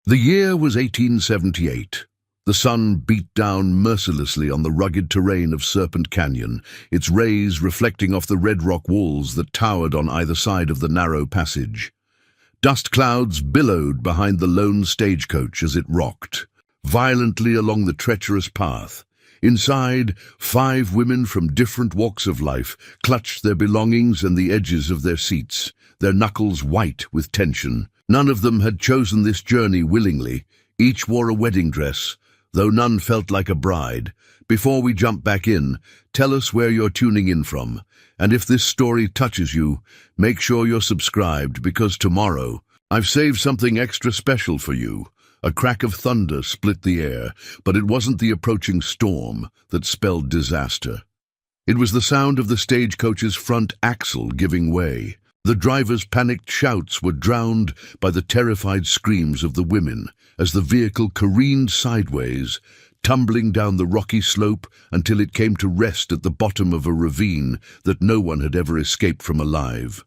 The year was 1878. The sun beat down mercilessly on the rugged terrain of Serpent Canyon, its rays reflecting off the red rock walls that towered on either side of the narrow passage. Dust clouds billowed behind the lone stagecoach as it rocked violently along the treacherous path. Inside, 5 women from different walks of life clutched their belongings and the edges of their seats, their knuckles white with tension. None of them had chosen this journey willingly. Each wore a wedding dress, though none felt like a bride. Before we jump back in, tell us where you're tuning in from. And if this story touches you, make sure you're subscribed, because tomorrow, I've saved something extra special for you. A crack of thunder split the air, but it wasn't the approaching storm that spelled disaster. It was the sound of the stagecoach's front axle giving way. The driver's panicked shouts were drowned by the terrified screams of the women as the vehicle careened sideways, tumbling down the rocky slope until it came to rest at the bottom of a ravine that no one had ever escaped from alive.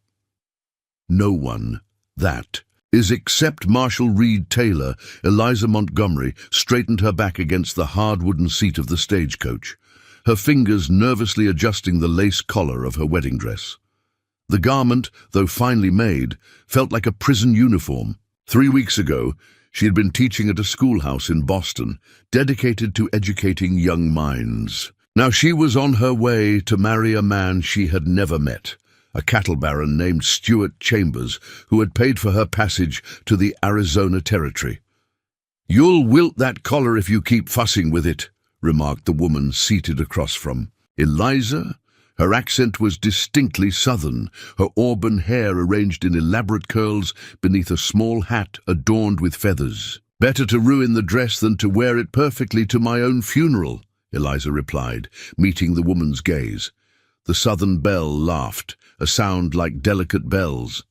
No one, that is, except Marshall Reed Taylor. Eliza Montgomery straightened her back against the hard wooden seat of the stagecoach, her fingers nervously adjusting the lace collar of her wedding dress. The garment, though finely made, felt like a prison uniform. 3 weeks ago, she had been teaching at a schoolhouse in Boston, dedicated to educating young minds. Now she was on her way to marry a man she had never met, a cattle baron named Stuart Chambers, who had paid for her passage to the Arizona Territory. "You'll wilt that collar if you keep fussing with it," remarked the woman seated across from Eliza. Her accent was distinctly southern, her auburn hair arranged in elaborate curls beneath a small hat adorned with feathers. "Better to ruin the dress than to wear it perfectly to my own funeral," Eliza replied, meeting the woman's gaze. The southern belle laughed, a sound like delicate bells.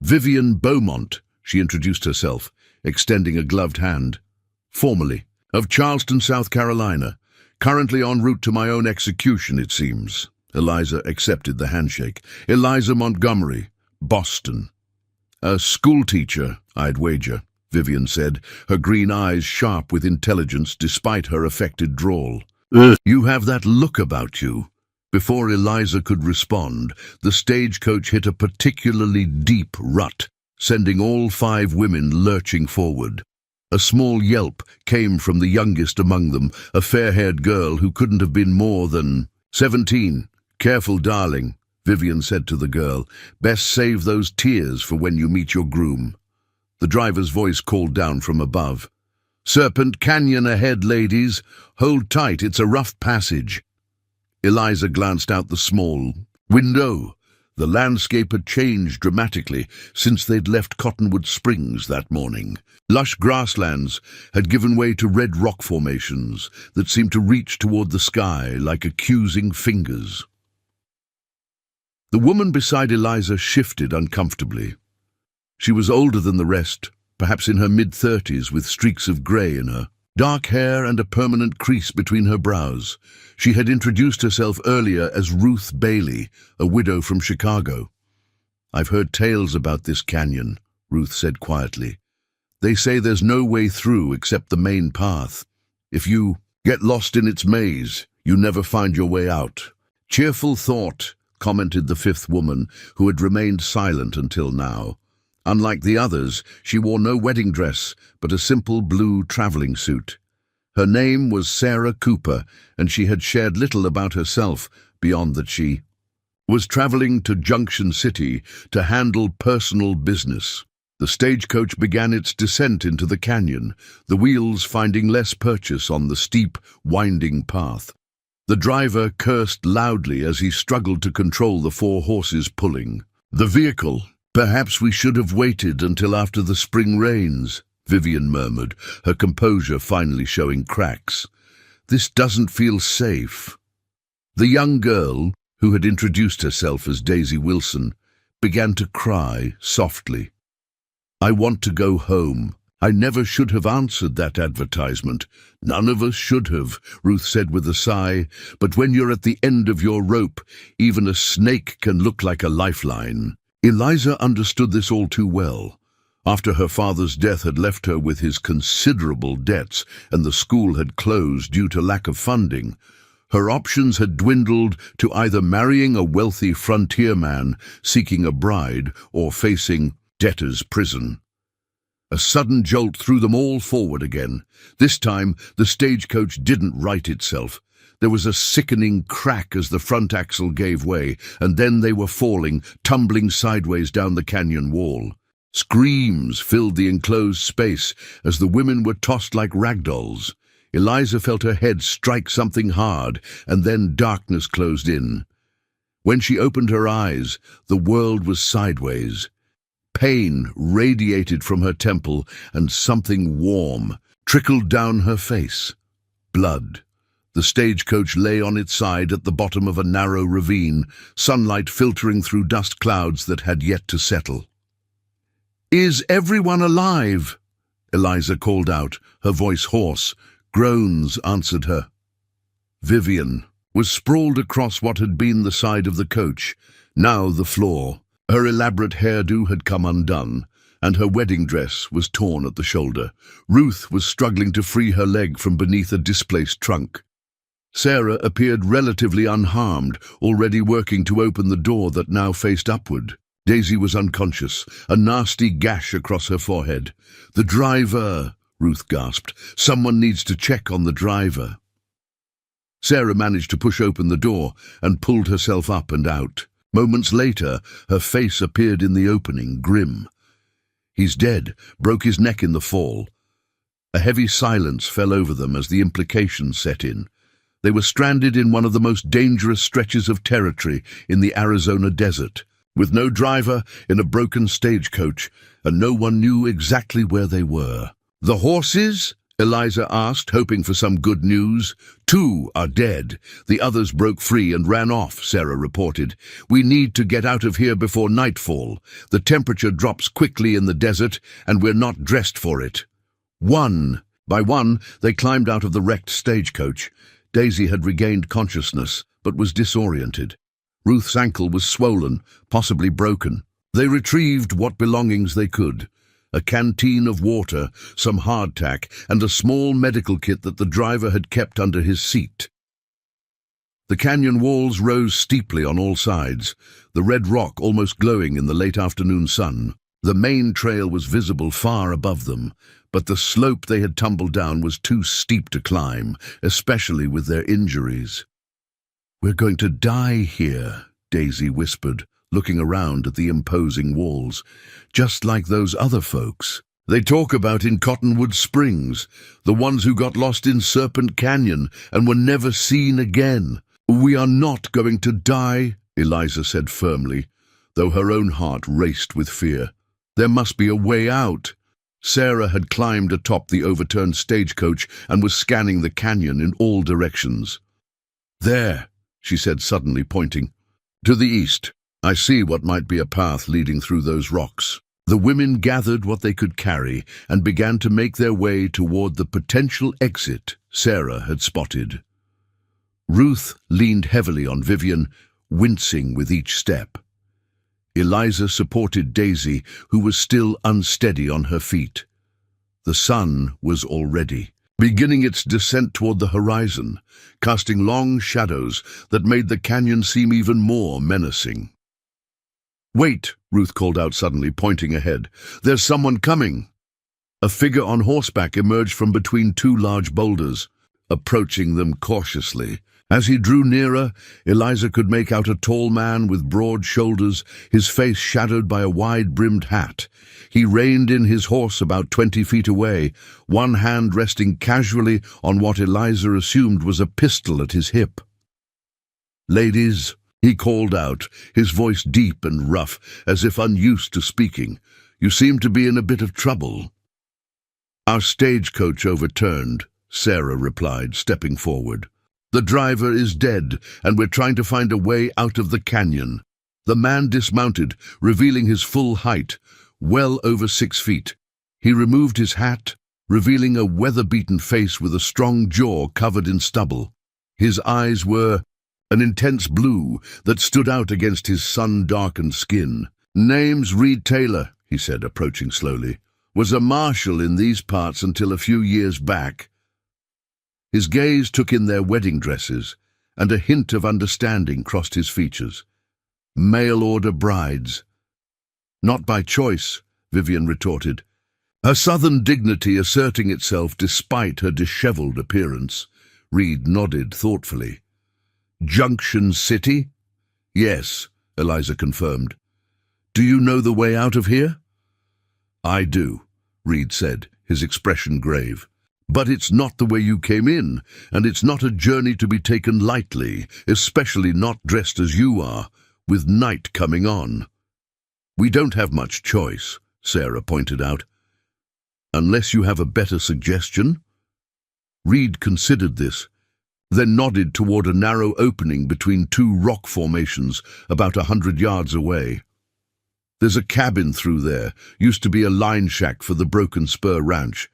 "Vivian Beaumont," she introduced herself, extending a gloved hand. "Formally, of Charleston, South Carolina. Currently en route to my own execution, it seems." Eliza accepted the handshake. "Eliza Montgomery, Boston." "A schoolteacher, I'd wager," Vivian said, her green eyes sharp with intelligence despite her affected drawl. "You have that look about you." Before Eliza could respond, the stagecoach hit a particularly deep rut, sending all 5 women lurching forward. A small yelp came from the youngest among them, a fair-haired girl who couldn't have been more than 17. "Careful, darling," Vivian said to the girl. "Best save those tears for when you meet your groom." The driver's voice called down from above. "Serpent Canyon ahead, ladies. Hold tight, it's a rough passage." Eliza glanced out the small window. The landscape had changed dramatically since they'd left Cottonwood Springs that morning. Lush grasslands had given way to red rock formations that seemed to reach toward the sky like accusing fingers. The woman beside Eliza shifted uncomfortably. She was older than the rest, perhaps in her mid-30s, with streaks of grey in her dark hair and a permanent crease between her brows. She had introduced herself earlier as Ruth Bailey, a widow from Chicago. "I've heard tales about this canyon," Ruth said quietly. "They say there's no way through except the main path. If you get lost in its maze, you never find your way out." "Cheerful thought," commented the 5th woman, who had remained silent until now. Unlike the others, she wore no wedding dress, but a simple blue traveling suit. Her name was Sarah Cooper, and she had shared little about herself beyond that she was traveling to Junction City to handle personal business. The stagecoach began its descent into the canyon, the wheels finding less purchase on the steep, winding path. The driver cursed loudly as he struggled to control the 4 horses pulling the vehicle. "Perhaps we should have waited until after the spring rains," Vivian murmured, her composure finally showing cracks. "This doesn't feel safe." The young girl, who had introduced herself as Daisy Wilson, began to cry softly. "I want to go home. I never should have answered that advertisement. None of us should have," Ruth said with a sigh. "But when you're at the end of your rope, even a snake can look like a lifeline." Eliza understood this all too well. After her father's death had left her with his considerable debts and the school had closed due to lack of funding, her options had dwindled to either marrying a wealthy frontierman seeking a bride or facing debtor's prison. A sudden jolt threw them all forward again. This time, the stagecoach didn't right itself. There was a sickening crack as the front axle gave way, and then they were falling, tumbling sideways down the canyon wall. Screams filled the enclosed space as the women were tossed like ragdolls. Eliza felt her head strike something hard, and then darkness closed in. When she opened her eyes, the world was sideways. Pain radiated from her temple, and something warm trickled down her face. Blood. The stagecoach lay on its side at the bottom of a narrow ravine, sunlight filtering through dust clouds that had yet to settle. "Is everyone alive?" Eliza called out, her voice hoarse. Groans answered her. Vivian was sprawled across what had been the side of the coach, now the floor. Her elaborate hairdo had come undone, and her wedding dress was torn at the shoulder. Ruth was struggling to free her leg from beneath a displaced trunk. Sarah appeared relatively unharmed, already working to open the door that now faced upward. Daisy was unconscious, a nasty gash across her forehead. "The driver!" Ruth gasped. "Someone needs to check on the driver." Sarah managed to push open the door and pulled herself up and out. Moments later, her face appeared in the opening, grim. "He's dead, broke his neck in the fall." A heavy silence fell over them as the implications set in. They were stranded in one of the most dangerous stretches of territory in the Arizona desert, with no driver, in a broken stagecoach, and no one knew exactly where they were. "The horses?" Eliza asked, hoping for some good news. "2 are dead. The others broke free and ran off," Sarah reported. "We need to get out of here before nightfall. The temperature drops quickly in the desert, and we're not dressed for it." 1. By 1, they climbed out of the wrecked stagecoach. Daisy had regained consciousness, but was disoriented. Ruth's ankle was swollen, possibly broken. They retrieved what belongings they could: a canteen of water, some hardtack, and a small medical kit that the driver had kept under his seat. The canyon walls rose steeply on all sides, the red rock almost glowing in the late afternoon sun. The main trail was visible far above them, but the slope they had tumbled down was too steep to climb, especially with their injuries. "We're going to die here," Daisy whispered, looking around at the imposing walls. "Just like those other folks they talk about in Cottonwood Springs, the ones who got lost in Serpent Canyon and were never seen again." "We are not going to die," Eliza said firmly, though her own heart raced with fear. "There must be a way out." Sarah had climbed atop the overturned stagecoach and was scanning the canyon in all directions. "There," she said suddenly, pointing. "To the east. I see what might be a path leading through those rocks." The women gathered what they could carry and began to make their way toward the potential exit Sarah had spotted. Ruth leaned heavily on Vivian, wincing with each step. Eliza supported Daisy, who was still unsteady on her feet. The sun was already beginning its descent toward the horizon, casting long shadows that made the canyon seem even more menacing. "Wait," Ruth called out suddenly, pointing ahead. "There's someone coming." A figure on horseback emerged from between 2 large boulders, approaching them cautiously. As he drew nearer, Eliza could make out a tall man with broad shoulders, his face shadowed by a wide-brimmed hat. He reined in his horse about 20 feet away, one hand resting casually on what Eliza assumed was a pistol at his hip. "Ladies," he called out, his voice deep and rough, as if unused to speaking, "you seem to be in a bit of trouble." "Our stagecoach overturned," Sarah replied, stepping forward. "The driver is dead, and we're trying to find a way out of the canyon." The man dismounted, revealing his full height, well over 6 feet. He removed his hat, revealing a weather-beaten face with a strong jaw covered in stubble. His eyes were an intense blue that stood out against his sun-darkened skin. "Name's Reed Taylor," he said, approaching slowly. Was a marshal in these parts until a few years back. His gaze took in their wedding dresses, and a hint of understanding crossed his features. Mail-order brides. Not by choice, Vivian retorted, her southern dignity asserting itself despite her disheveled appearance. Reed nodded thoughtfully. Junction City? Yes, Eliza confirmed. Do you know the way out of here? I do, Reed said, his expression grave. But it's not the way you came in, and it's not a journey to be taken lightly, especially not dressed as you are, with night coming on. We don't have much choice, Sarah pointed out. Unless you have a better suggestion? Reed considered this, then nodded toward a narrow opening between two rock formations about 100 yards away. There's a cabin through there, used to be a line shack for the Broken Spur Ranch.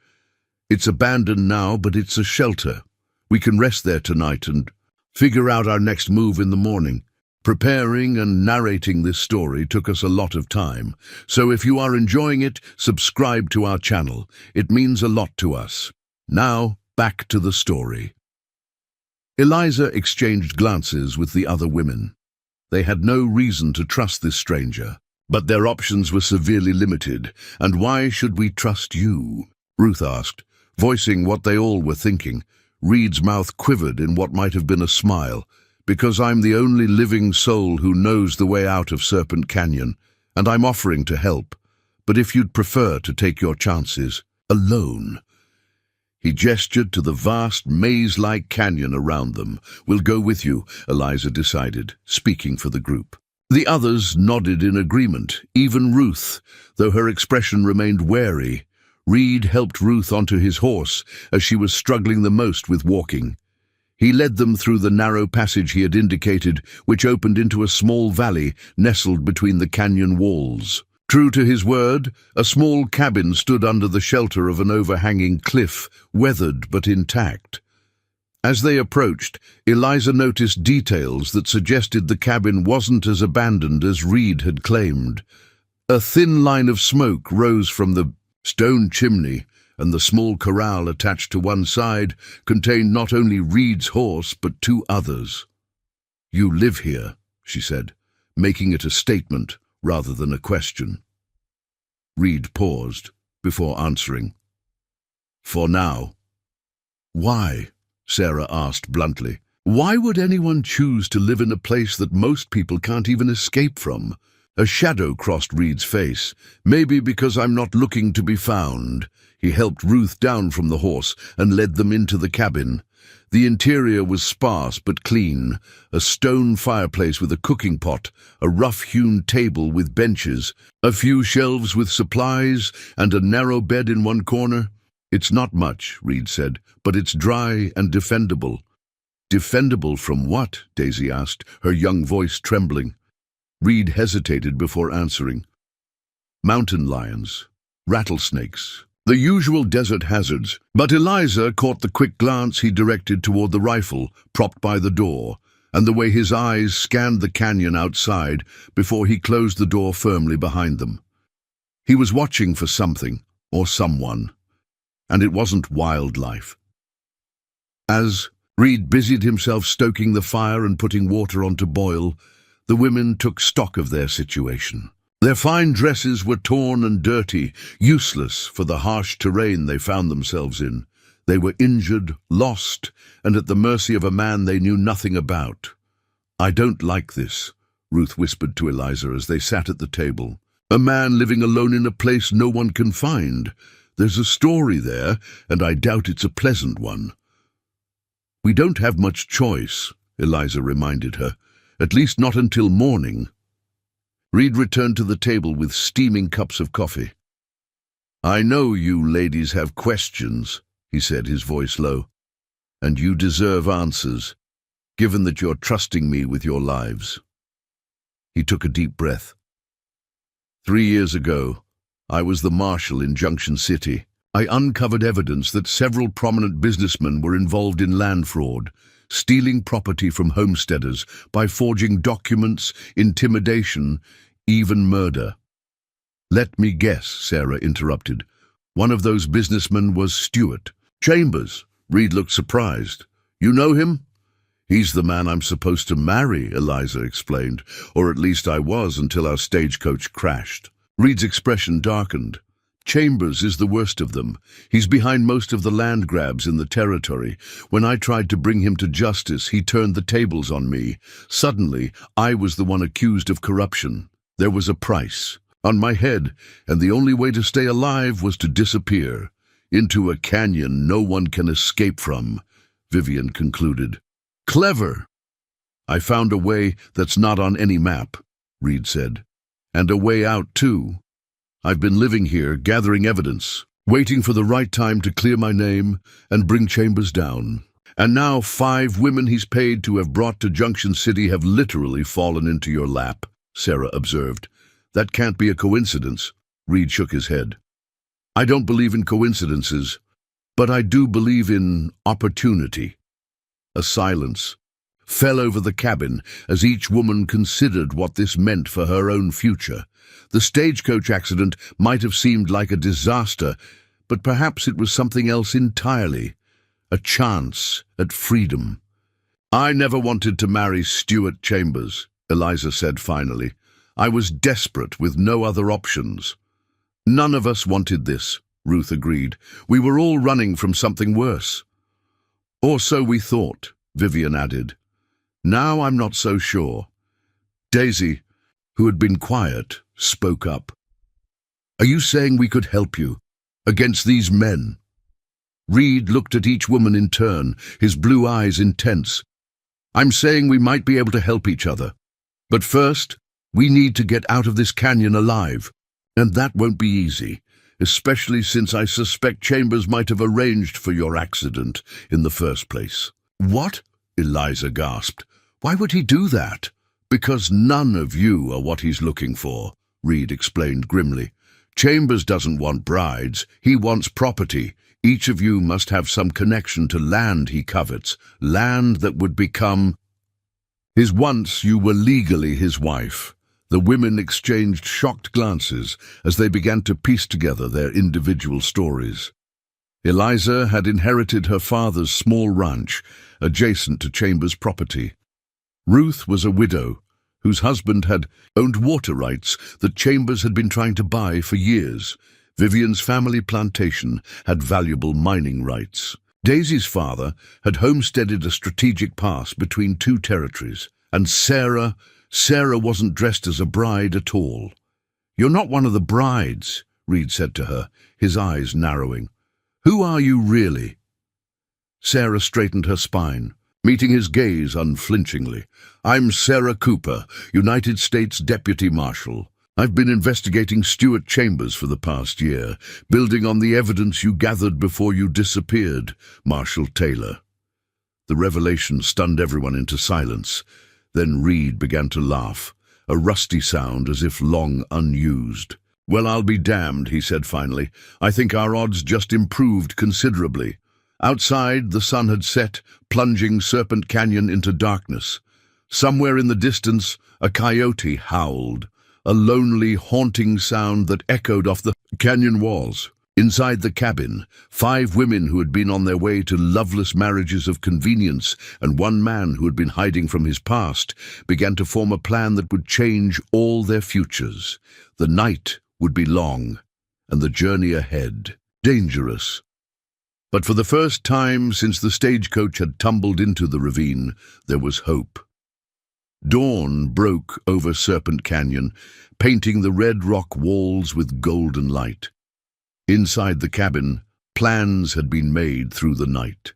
It's abandoned now, but it's a shelter. We can rest there tonight and figure out our next move in the morning. Preparing and narrating this story took us a lot of time, so if you are enjoying it, subscribe to our channel. It means a lot to us. Now, back to the story. Eliza exchanged glances with the other women. They had no reason to trust this stranger, but their options were severely limited. And why should we trust you? Ruth asked, voicing what they all were thinking. Reed's mouth quivered in what might have been a smile. Because I'm the only living soul who knows the way out of Serpent Canyon, and I'm offering to help. But if you'd prefer to take your chances, alone. He gestured to the vast, maze-like canyon around them. We'll go with you, Eliza decided, speaking for the group. The others nodded in agreement, even Ruth, though her expression remained wary. Reed helped Ruth onto his horse as she was struggling the most with walking. He led them through the narrow passage he had indicated, which opened into a small valley nestled between the canyon walls. True to his word, a small cabin stood under the shelter of an overhanging cliff, weathered but intact. As they approached, Eliza noticed details that suggested the cabin wasn't as abandoned as Reed had claimed. A thin line of smoke rose from the stone chimney, and the small corral attached to one side contained not only Reed's horse but 2 others. You live here, she said, making it a statement rather than a question. Reed paused before answering. For now. Why? Sarah asked bluntly. Why would anyone choose to live in a place that most people can't even escape from? A shadow crossed Reed's face. Maybe because I'm not looking to be found. He helped Ruth down from the horse and led them into the cabin. The interior was sparse but clean, a stone fireplace with a cooking pot, a rough-hewn table with benches, a few shelves with supplies, and a narrow bed in one corner. It's not much, Reed said, but it's dry and defendable. Defendable from what? Daisy asked, her young voice trembling. Reed hesitated before answering. Mountain lions, rattlesnakes, the usual desert hazards, but Eliza caught the quick glance he directed toward the rifle propped by the door, and the way his eyes scanned the canyon outside before he closed the door firmly behind them. He was watching for something, or someone, and it wasn't wildlife. As Reed busied himself stoking the fire and putting water on to boil, the women took stock of their situation. Their fine dresses were torn and dirty, useless for the harsh terrain they found themselves in. They were injured, lost, and at the mercy of a man they knew nothing about. I don't like this, Ruth whispered to Eliza as they sat at the table. A man living alone in a place no one can find. There's a story there, and I doubt it's a pleasant one. We don't have much choice, Eliza reminded her, at least not until morning. Reed returned to the table with steaming cups of coffee. I know you ladies have questions, he said, his voice low, and you deserve answers, given that you're trusting me with your lives. He took a deep breath. 3 years ago, I was the marshal in Junction City. I uncovered evidence that several prominent businessmen were involved in land fraud, stealing property from homesteaders by forging documents, intimidation, even murder. Let me guess, Sarah interrupted. One of those businessmen was Stewart. Chambers. Reed looked surprised. You know him? He's the man I'm supposed to marry, Eliza explained, or at least I was until our stagecoach crashed. Reed's expression darkened. Chambers is the worst of them. He's behind most of the land grabs in the territory. When I tried to bring him to justice, he turned the tables on me. Suddenly, I was the one accused of corruption. There was a price on my head, and the only way to stay alive was to disappear into a canyon no one can escape from, Vivian concluded. Clever. I found a way that's not on any map, Reed said. And a way out, too. I've been living here, gathering evidence, waiting for the right time to clear my name and bring Chambers down. And now 5 women he's paid to have brought to Junction City have literally fallen into your lap, Sarah observed. That can't be a coincidence. Reed shook his head. I don't believe in coincidences, but I do believe in opportunity. A silence fell over the cabin as each woman considered what this meant for her own future. The stagecoach accident might have seemed like a disaster, but perhaps it was something else entirely. A chance at freedom. I never wanted to marry Stewart Chambers, Eliza said finally. I was desperate with no other options. None of us wanted this, Ruth agreed. We were all running from something worse. Or so we thought, Vivian added. Now I'm not so sure. Daisy, who had been quiet, spoke up. Are you saying we could help you against these men? Reed looked at each woman in turn, his blue eyes intense. I'm saying we might be able to help each other. But first, we need to get out of this canyon alive. And that won't be easy, especially since I suspect Chambers might have arranged for your accident in the first place. What? Eliza gasped. Why would he do that? Because none of you are what he's looking for, Reed explained grimly. Chambers doesn't want brides, he wants property. Each of you must have some connection to land he covets, land that would become his once you were legally his wife. The women exchanged shocked glances as they began to piece together their individual stories. Eliza had inherited her father's small ranch adjacent to Chambers' property. Ruth was a widow whose husband had owned water rights that Chambers had been trying to buy for years. Vivian's family plantation had valuable mining rights. Daisy's father had homesteaded a strategic pass between 2 territories, and Sarah wasn't dressed as a bride at all. You're not one of the brides, Reed said to her, his eyes narrowing. Who are you really? Sarah straightened her spine, meeting his gaze unflinchingly. I'm Sarah Cooper, United States Deputy Marshal. I've been investigating Stewart Chambers for the past year, building on the evidence you gathered before you disappeared, Marshal Taylor. The revelation stunned everyone into silence. Then Reed began to laugh, a rusty sound as if long unused. Well, I'll be damned, he said finally. I think our odds just improved considerably. Outside, the sun had set, plunging Serpent Canyon into darkness. Somewhere in the distance, a coyote howled, a lonely, haunting sound that echoed off the canyon walls. Inside the cabin, 5 women who had been on their way to loveless marriages of convenience and 1 man who had been hiding from his past began to form a plan that would change all their futures. The night would be long, and the journey ahead dangerous. But for the first time since the stagecoach had tumbled into the ravine, there was hope. Dawn broke over Serpent Canyon, painting the red rock walls with golden light. Inside the cabin, plans had been made through the night.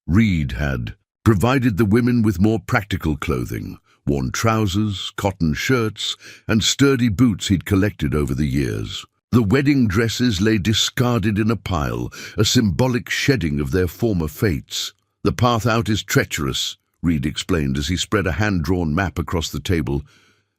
Reed had provided the women with more practical clothing, worn trousers, cotton shirts, and sturdy boots he'd collected over the years. The wedding dresses lay discarded in a pile, a symbolic shedding of their former fates. The path out is treacherous, Reed explained as he spread a hand-drawn map across the table.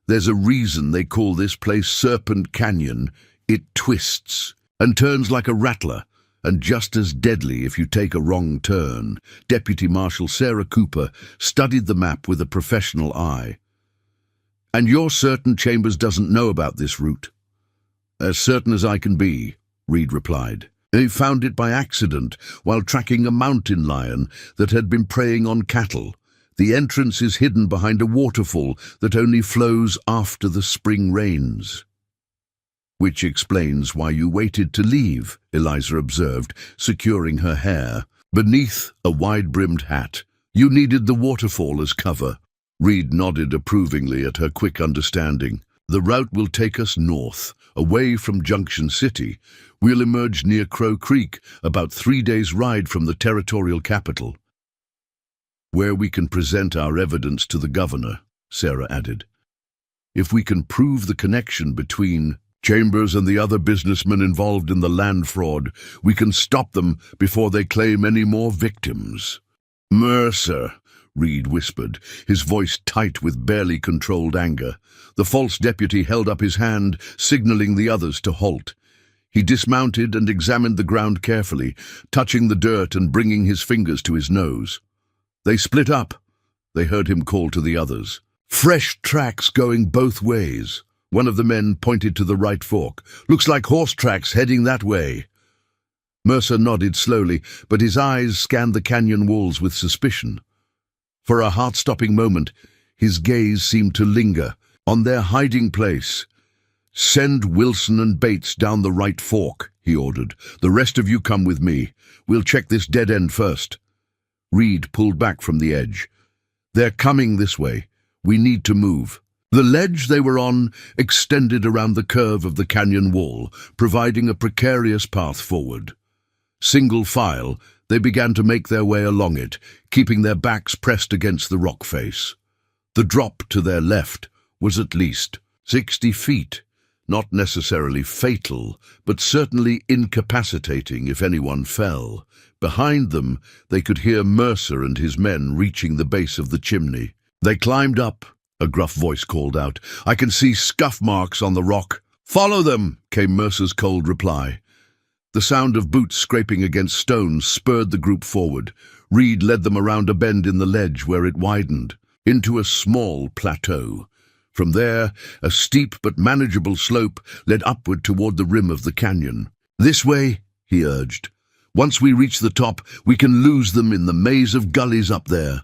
There's a reason they call this place Serpent Canyon. It twists and turns like a rattler, and just as deadly if you take a wrong turn. Deputy Marshal Sarah Cooper studied the map with a professional eye. And you're certain Chambers doesn't know about this route? As certain as I can be, Reed replied. They found it by accident while tracking a mountain lion that had been preying on cattle. The entrance is hidden behind a waterfall that only flows after the spring rains. Which explains why you waited to leave, Eliza observed, securing her hair. Beneath a wide-brimmed hat, you needed the waterfall as cover. Reed nodded approvingly at her quick understanding. The route will take us north, away from Junction City. We'll emerge near Crow Creek, about 3 days' ride from the territorial capital, where we can present our evidence to the governor, Sarah added. If we can prove the connection between Chambers and the other businessmen involved in the land fraud, we can stop them before they claim any more victims. Mercer, Reed whispered, his voice tight with barely controlled anger. The false deputy held up his hand, signaling the others to halt. He dismounted and examined the ground carefully, touching the dirt and bringing his fingers to his nose. They split up. They heard him call to the others. Fresh tracks going both ways. One of the men pointed to the right fork. Looks like horse tracks heading that way. Mercer nodded slowly, but his eyes scanned the canyon walls with suspicion. For a heart-stopping moment, his gaze seemed to linger on their hiding place. Send Wilson and Bates down the right fork, he ordered. The rest of you come with me. We'll check this dead end first. Reed pulled back from the edge. They're coming this way. We need to move. The ledge they were on extended around the curve of the canyon wall, providing a precarious path forward. Single file, they began to make their way along it, keeping their backs pressed against the rock face. The drop to their left was at least 60 feet, not necessarily fatal, but certainly incapacitating if anyone fell. Behind them, they could hear Mercer and his men reaching the base of the chimney. They climbed up, a gruff voice called out. I can see scuff marks on the rock. Follow them, came Mercer's cold reply. The sound of boots scraping against stones spurred the group forward. Reed led them around a bend in the ledge where it widened, into a small plateau. From there, a steep but manageable slope led upward toward the rim of the canyon. This way, he urged. Once we reach the top, we can lose them in the maze of gullies up there.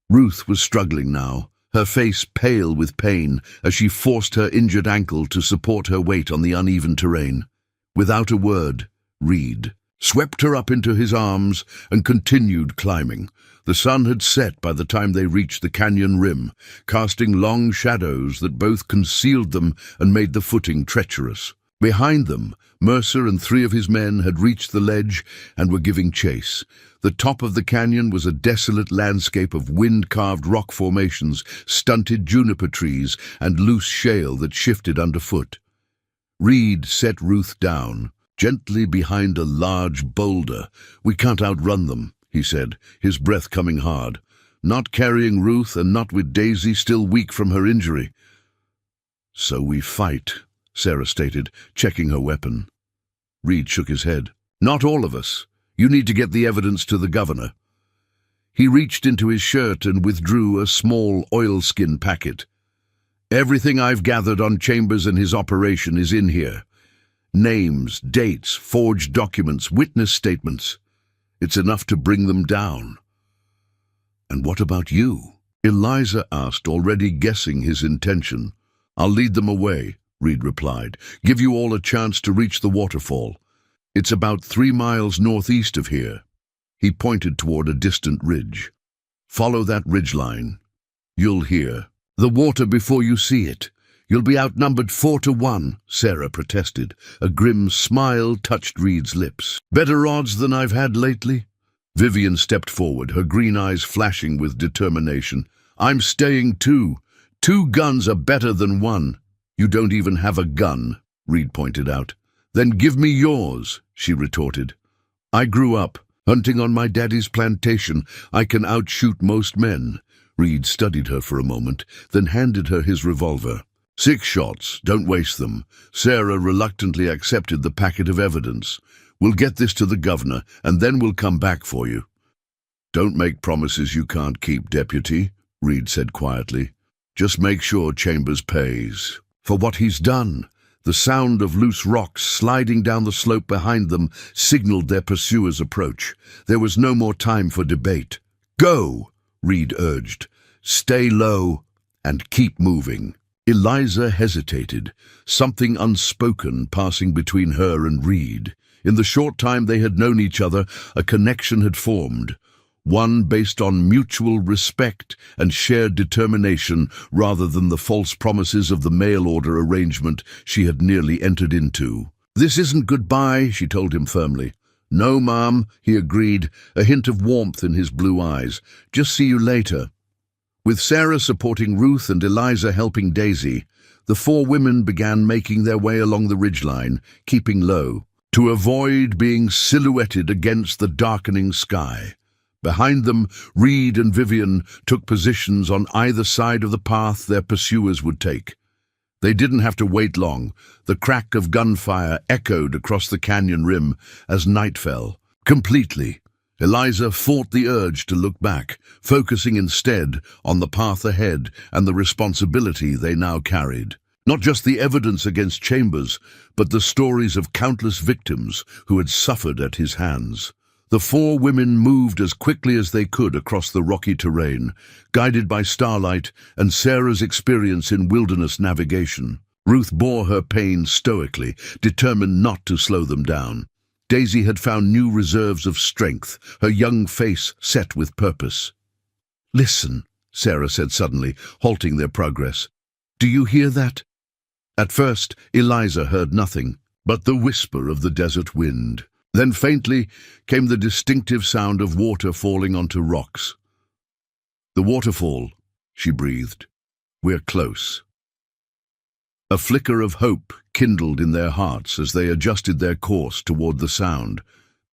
Ruth was struggling now, her face pale with pain as she forced her injured ankle to support her weight on the uneven terrain. Without a word, Reed swept her up into his arms and continued climbing. The sun had set by the time they reached the canyon rim, casting long shadows that both concealed them and made the footing treacherous. Behind them, Mercer and 3 of his men had reached the ledge and were giving chase. The top of the canyon was a desolate landscape of wind-carved rock formations, stunted juniper trees, and loose shale that shifted underfoot. Reed set Ruth down, gently behind a large boulder. We can't outrun them, he said, his breath coming hard. Not carrying Ruth and not with Daisy still weak from her injury. So we fight, Sarah stated, checking her weapon. Reed shook his head. Not all of us. You need to get the evidence to the governor. He reached into his shirt and withdrew a small oilskin packet. Everything I've gathered on Chambers and his operation is in here. Names, dates, forged documents, witness statements. It's enough to bring them down. And what about you? Eliza asked, already guessing his intention. I'll lead them away, Reed replied. Give you all a chance to reach the waterfall. It's about 3 miles northeast of here. He pointed toward a distant ridge. Follow that ridgeline. You'll hear the water before you see it. You'll be outnumbered 4-1, Sarah protested. A grim smile touched Reed's lips. Better odds than I've had lately? Vivian stepped forward, her green eyes flashing with determination. I'm staying too. 2 guns are better than 1. You don't even have a gun, Reed pointed out. Then give me yours, she retorted. I grew up hunting on my daddy's plantation. I can outshoot most men. Reed studied her for a moment, then handed her his revolver. 6 shots, don't waste them. Sarah reluctantly accepted the packet of evidence. We'll get this to the governor, and then we'll come back for you. Don't make promises you can't keep, Deputy, Reed said quietly. Just make sure Chambers pays for what he's done. The sound of loose rocks sliding down the slope behind them signaled their pursuers' approach. There was no more time for debate. "Go!" Reed urged. "Stay low and keep moving." Eliza hesitated, something unspoken passing between her and Reed. In the short time they had known each other, a connection had formed, one based on mutual respect and shared determination rather than the false promises of the mail-order arrangement she had nearly entered into. "This isn't goodbye," she told him firmly. "No, Mom," he agreed, a hint of warmth in his blue eyes. "Just see you later." With Sarah supporting Ruth and Eliza helping Daisy, the four women began making their way along the ridgeline, keeping low, to avoid being silhouetted against the darkening sky. Behind them, Reed and Vivian took positions on either side of the path their pursuers would take. They didn't have to wait long. The crack of gunfire echoed across the canyon rim as night fell. Completely, Eliza fought the urge to look back, focusing instead on the path ahead and the responsibility they now carried. Not just the evidence against Chambers, but the stories of countless victims who had suffered at his hands. The four women moved as quickly as they could across the rocky terrain, guided by starlight and Sarah's experience in wilderness navigation. Ruth bore her pain stoically, determined not to slow them down. Daisy had found new reserves of strength, her young face set with purpose. "Listen," Sarah said suddenly, halting their progress. "Do you hear that?" At first, Eliza heard nothing but the whisper of the desert wind. Then faintly came the distinctive sound of water falling onto rocks. "The waterfall," she breathed. "We're close." A flicker of hope kindled in their hearts as they adjusted their course toward the sound.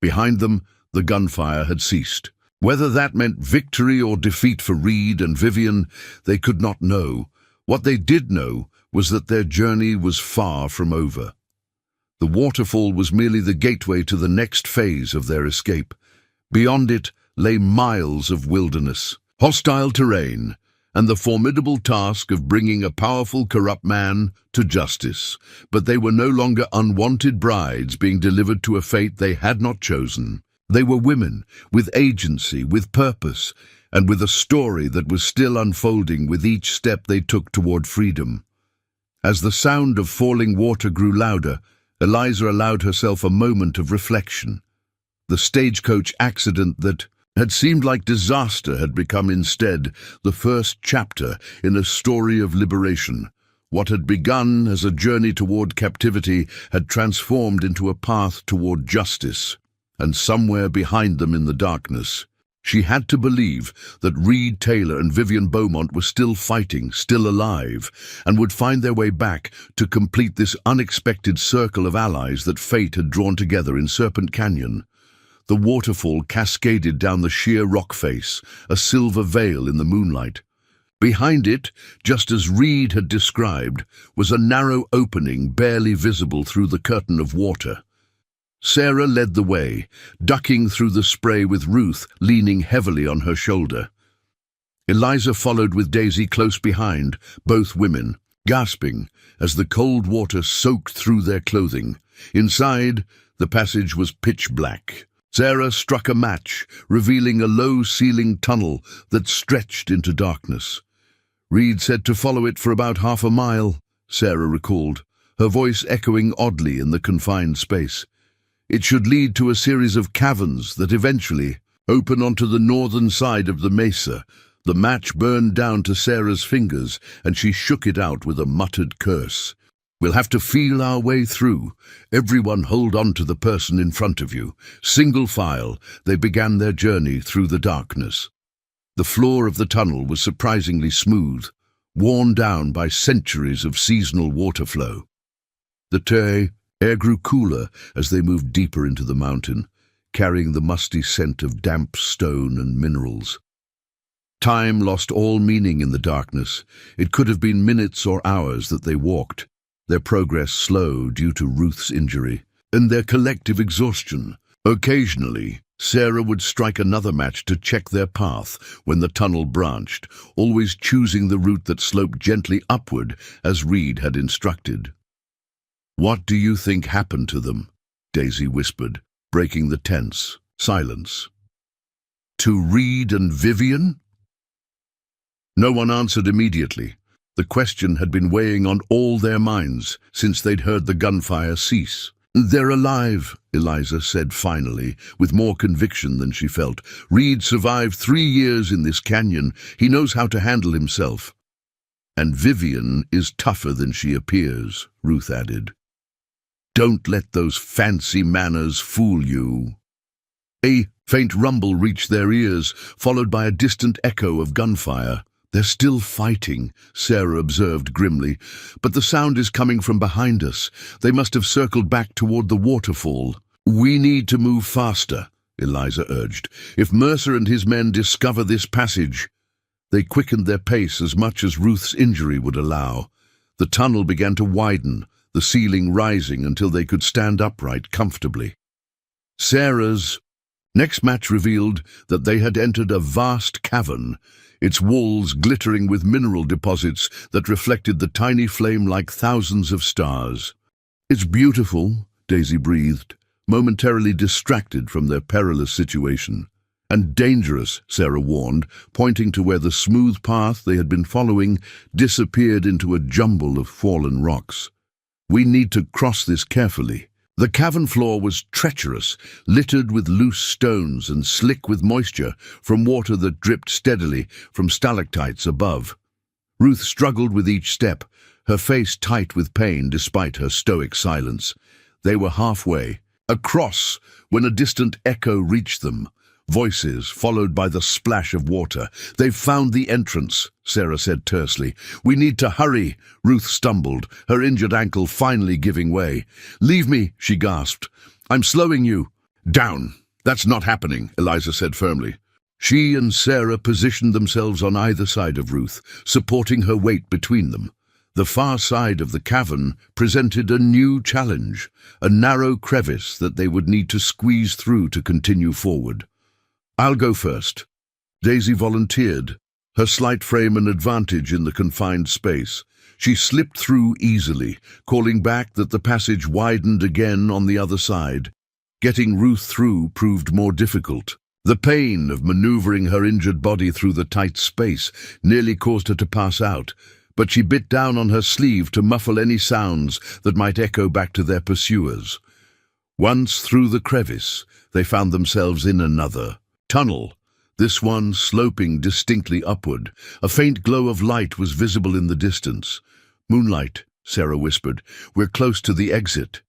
Behind them, the gunfire had ceased. Whether that meant victory or defeat for Reed and Vivian, they could not know. What they did know was that their journey was far from over. The waterfall was merely the gateway to the next phase of their escape. Beyond it lay miles of wilderness, hostile terrain, and the formidable task of bringing a powerful, corrupt man to justice. But they were no longer unwanted brides being delivered to a fate they had not chosen. They were women, with agency, with purpose, and with a story that was still unfolding with each step they took toward freedom. As the sound of falling water grew louder, Eliza allowed herself a moment of reflection. The stagecoach accident that had seemed like disaster had become instead the first chapter in a story of liberation. What had begun as a journey toward captivity had transformed into a path toward justice, and somewhere behind them in the darkness, she had to believe that Reed Taylor and Vivian Beaumont were still fighting, still alive, and would find their way back to complete this unexpected circle of allies that fate had drawn together in Serpent Canyon. The waterfall cascaded down the sheer rock face, a silver veil in the moonlight. Behind it, just as Reed had described, was a narrow opening barely visible through the curtain of water. Sarah led the way, ducking through the spray with Ruth leaning heavily on her shoulder. Eliza followed with Daisy close behind, both women, gasping as the cold water soaked through their clothing. Inside, the passage was pitch black. Sarah struck a match, revealing a low-ceilinged tunnel that stretched into darkness. "Reed said to follow it for about half a mile," Sarah recalled, her voice echoing oddly in the confined space. "It should lead to a series of caverns that eventually open onto the northern side of the mesa." The match burned down to Sarah's fingers, and she shook it out with a muttered curse. "We'll have to feel our way through. Everyone hold on to the person in front of you." Single file, they began their journey through the darkness. The floor of the tunnel was surprisingly smooth, worn down by centuries of seasonal water flow. The air grew cooler as they moved deeper into the mountain, carrying the musty scent of damp stone and minerals. Time lost all meaning in the darkness. It could have been minutes or hours that they walked, their progress slow due to Ruth's injury and their collective exhaustion. Occasionally, Sarah would strike another match to check their path when the tunnel branched, always choosing the route that sloped gently upward as Reed had instructed. "What do you think happened to them?" Daisy whispered, breaking the tense silence. "To Reed and Vivian?" No one answered immediately. The question had been weighing on all their minds since they'd heard the gunfire cease. "They're alive," Eliza said finally, with more conviction than she felt. "Reed survived 3 years in this canyon. He knows how to handle himself." "And Vivian is tougher than she appears," Ruth added. "Don't let those fancy manners fool you." A faint rumble reached their ears, followed by a distant echo of gunfire. "They're still fighting," Sarah observed grimly, "but the sound is coming from behind us. They must have circled back toward the waterfall." "We need to move faster," Eliza urged. "If Mercer and his men discover this passage—" They quickened their pace as much as Ruth's injury would allow. The tunnel began to widen, the ceiling rising until they could stand upright comfortably. Sarah's next match revealed that they had entered a vast cavern, its walls glittering with mineral deposits that reflected the tiny flame like thousands of stars. "It's beautiful," Daisy breathed, momentarily distracted from their perilous situation. "And dangerous," Sarah warned, pointing to where the smooth path they had been following disappeared into a jumble of fallen rocks. "We need to cross this carefully." The cavern floor was treacherous, littered with loose stones and slick with moisture from water that dripped steadily from stalactites above. Ruth struggled with each step, her face tight with pain despite her stoic silence. They were halfway across when a distant echo reached them. Voices, followed by the splash of water. "They've found the entrance," Sarah said tersely. "We need to hurry." Ruth stumbled, her injured ankle finally giving way. "Leave me," she gasped. "I'm slowing you." "Down. That's not happening," Eliza said firmly. She and Sarah positioned themselves on either side of Ruth, supporting her weight between them. The far side of the cavern presented a new challenge, a narrow crevice that they would need to squeeze through to continue forward. "I'll go first." Daisy volunteered, her slight frame an advantage in the confined space. She slipped through easily, calling back that the passage widened again on the other side. Getting Ruth through proved more difficult. The pain of maneuvering her injured body through the tight space nearly caused her to pass out, but she bit down on her sleeve to muffle any sounds that might echo back to their pursuers. Once through the crevice, they found themselves in another tunnel, this one sloping distinctly upward. A faint glow of light was visible in the distance. "Moonlight," Sarah whispered. "We're close to the exit."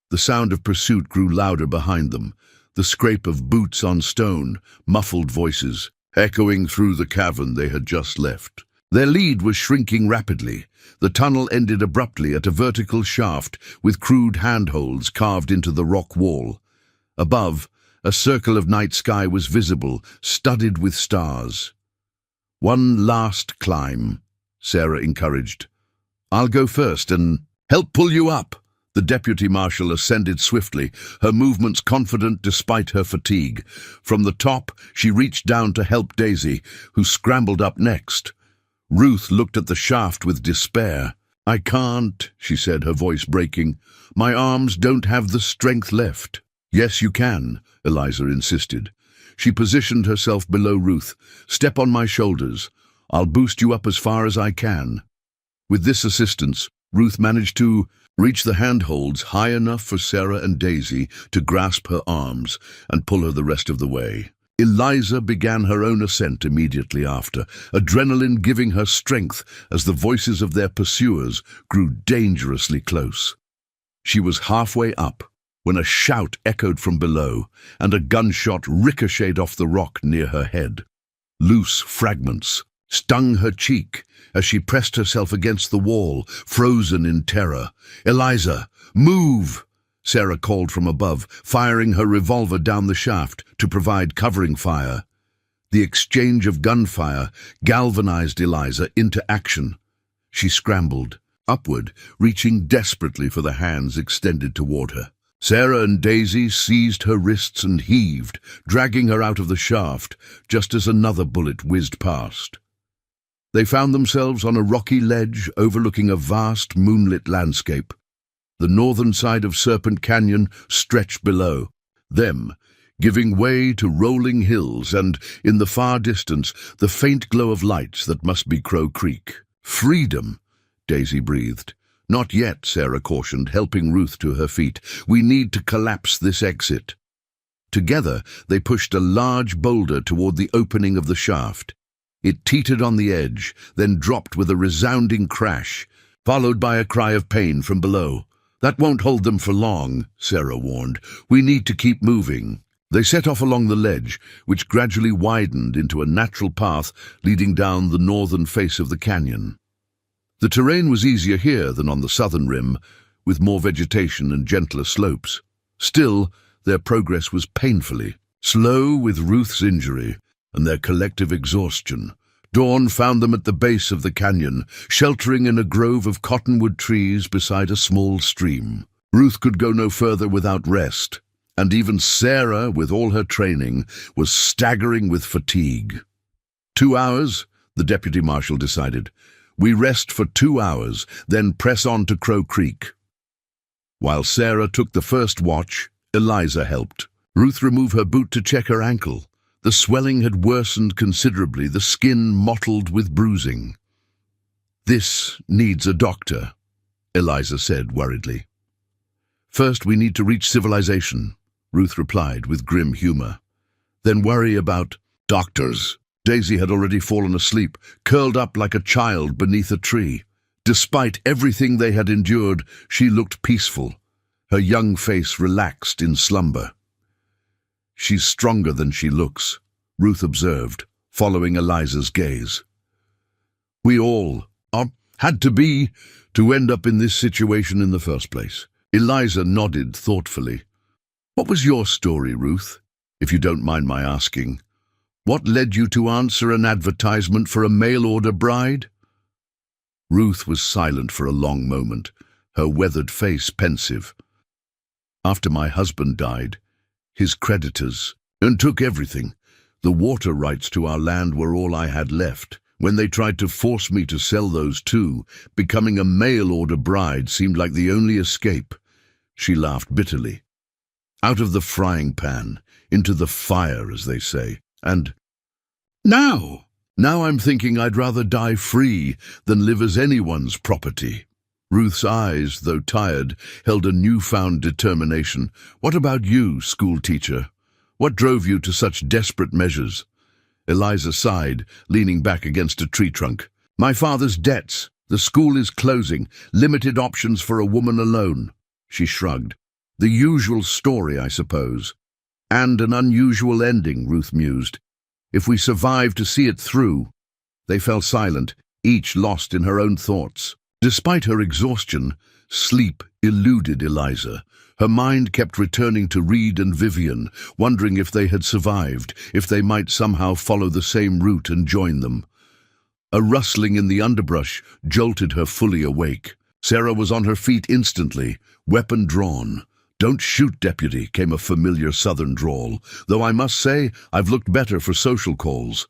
The sound of pursuit grew louder behind them, the scrape of boots on stone, muffled voices, echoing through the cavern they had just left. Their lead was shrinking rapidly. The tunnel ended abruptly at a vertical shaft with crude handholds carved into the rock wall. Above, a circle of night sky was visible, studded with stars. "One last climb," Sarah encouraged. "I'll go first and help pull you up." The deputy marshal ascended swiftly, her movements confident despite her fatigue. From the top, she reached down to help Daisy, who scrambled up next. Ruth looked at the shaft with despair. "I can't," she said, her voice breaking. "My arms don't have the strength left." "Yes, you can," Eliza insisted. She positioned herself below Ruth. "Step on my shoulders. I'll boost you up as far as I can." With this assistance, Ruth managed to reach the handholds high enough for Sarah and Daisy to grasp her arms and pull her the rest of the way. Eliza began her own ascent immediately after, adrenaline giving her strength as the voices of their pursuers grew dangerously close. She was halfway up when a shout echoed from below and a gunshot ricocheted off the rock near her head. Loose fragments stung her cheek as she pressed herself against the wall, frozen in terror. "Eliza, move!" Sarah called from above, firing her revolver down the shaft to provide covering fire. The exchange of gunfire galvanized Eliza into action. She scrambled upward, reaching desperately for the hands extended toward her. Sarah and Daisy seized her wrists and heaved, dragging her out of the shaft just as another bullet whizzed past. They found themselves on a rocky ledge overlooking a vast moonlit landscape. The northern side of Serpent Canyon stretched below them, giving way to rolling hills and, in the far distance, the faint glow of lights that must be Crow Creek. "Freedom," Daisy breathed. "Not yet," Sarah cautioned, helping Ruth to her feet. "We need to collapse this exit." Together, they pushed a large boulder toward the opening of the shaft. It teetered on the edge, then dropped with a resounding crash, followed by a cry of pain from below. "That won't hold them for long," Sarah warned. "We need to keep moving." They set off along the ledge, which gradually widened into a natural path leading down the northern face of the canyon. The terrain was easier here than on the southern rim, with more vegetation and gentler slopes. Still, their progress was painfully slow with Ruth's injury and their collective exhaustion. Dawn found them at the base of the canyon, sheltering in a grove of cottonwood trees beside a small stream. Ruth could go no further without rest, and even Sarah, with all her training, was staggering with fatigue. 2 hours, the deputy marshal decided. We rest for 2 hours, then press on to Crow Creek. While Sarah took the first watch, Eliza helped. Ruth removed her boot to check her ankle. The swelling had worsened considerably, the skin mottled with bruising. "This needs a doctor," Eliza said worriedly. "First, we need to reach civilization," Ruth replied with grim humor. "Then worry about doctors." Daisy had already fallen asleep, curled up like a child beneath a tree. Despite everything they had endured, she looked peaceful, her young face relaxed in slumber. "She's stronger than she looks," Ruth observed, following Eliza's gaze. "We all had to be to end up in this situation in the first place." Eliza nodded thoughtfully. "What was your story, Ruth, if you don't mind my asking? What led you to answer an advertisement for a mail-order bride?" Ruth was silent for a long moment, her weathered face pensive. "After my husband died, his creditors, and took everything. The water rights to our land were all I had left. When they tried to force me to sell those too, becoming a mail-order bride seemed like the only escape." She laughed bitterly. "Out of the frying pan, into the fire, as they say. And now I'm thinking I'd rather die free than live as anyone's property." Ruth's eyes, though tired, held a newfound determination. "What about you, schoolteacher? What drove you to such desperate measures?" Eliza sighed, leaning back against a tree trunk. "My father's debts. The school is closing. Limited options for a woman alone." She shrugged. "The usual story, I suppose. And an unusual ending," Ruth mused. "If we survive to see it through." They fell silent, each lost in her own thoughts. Despite her exhaustion, sleep eluded Eliza. Her mind kept returning to Reed and Vivian, wondering if they had survived, if they might somehow follow the same route and join them. A rustling in the underbrush jolted her fully awake. Sarah was on her feet instantly, weapon drawn. "Don't shoot, deputy," came a familiar southern drawl, "though I must say I've looked better for social calls."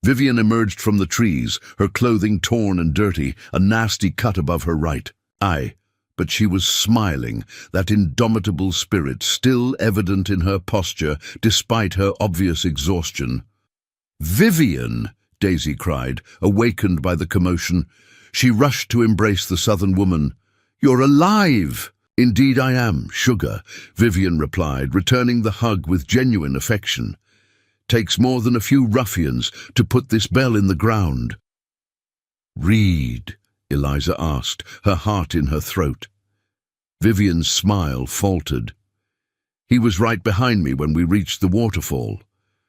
Vivian emerged from the trees, her clothing torn and dirty, a nasty cut above her right eye. But she was smiling, that indomitable spirit still evident in her posture despite her obvious exhaustion. "Vivian!" Daisy cried, awakened by the commotion. She rushed to embrace the southern woman. "You're alive!" "Indeed I am, sugar," Vivian replied, returning the hug with genuine affection. "Takes more than a few ruffians to put this bell in the ground." "Reed?" Eliza asked, her heart in her throat. Vivian's smile faltered. "He was right behind me when we reached the waterfall.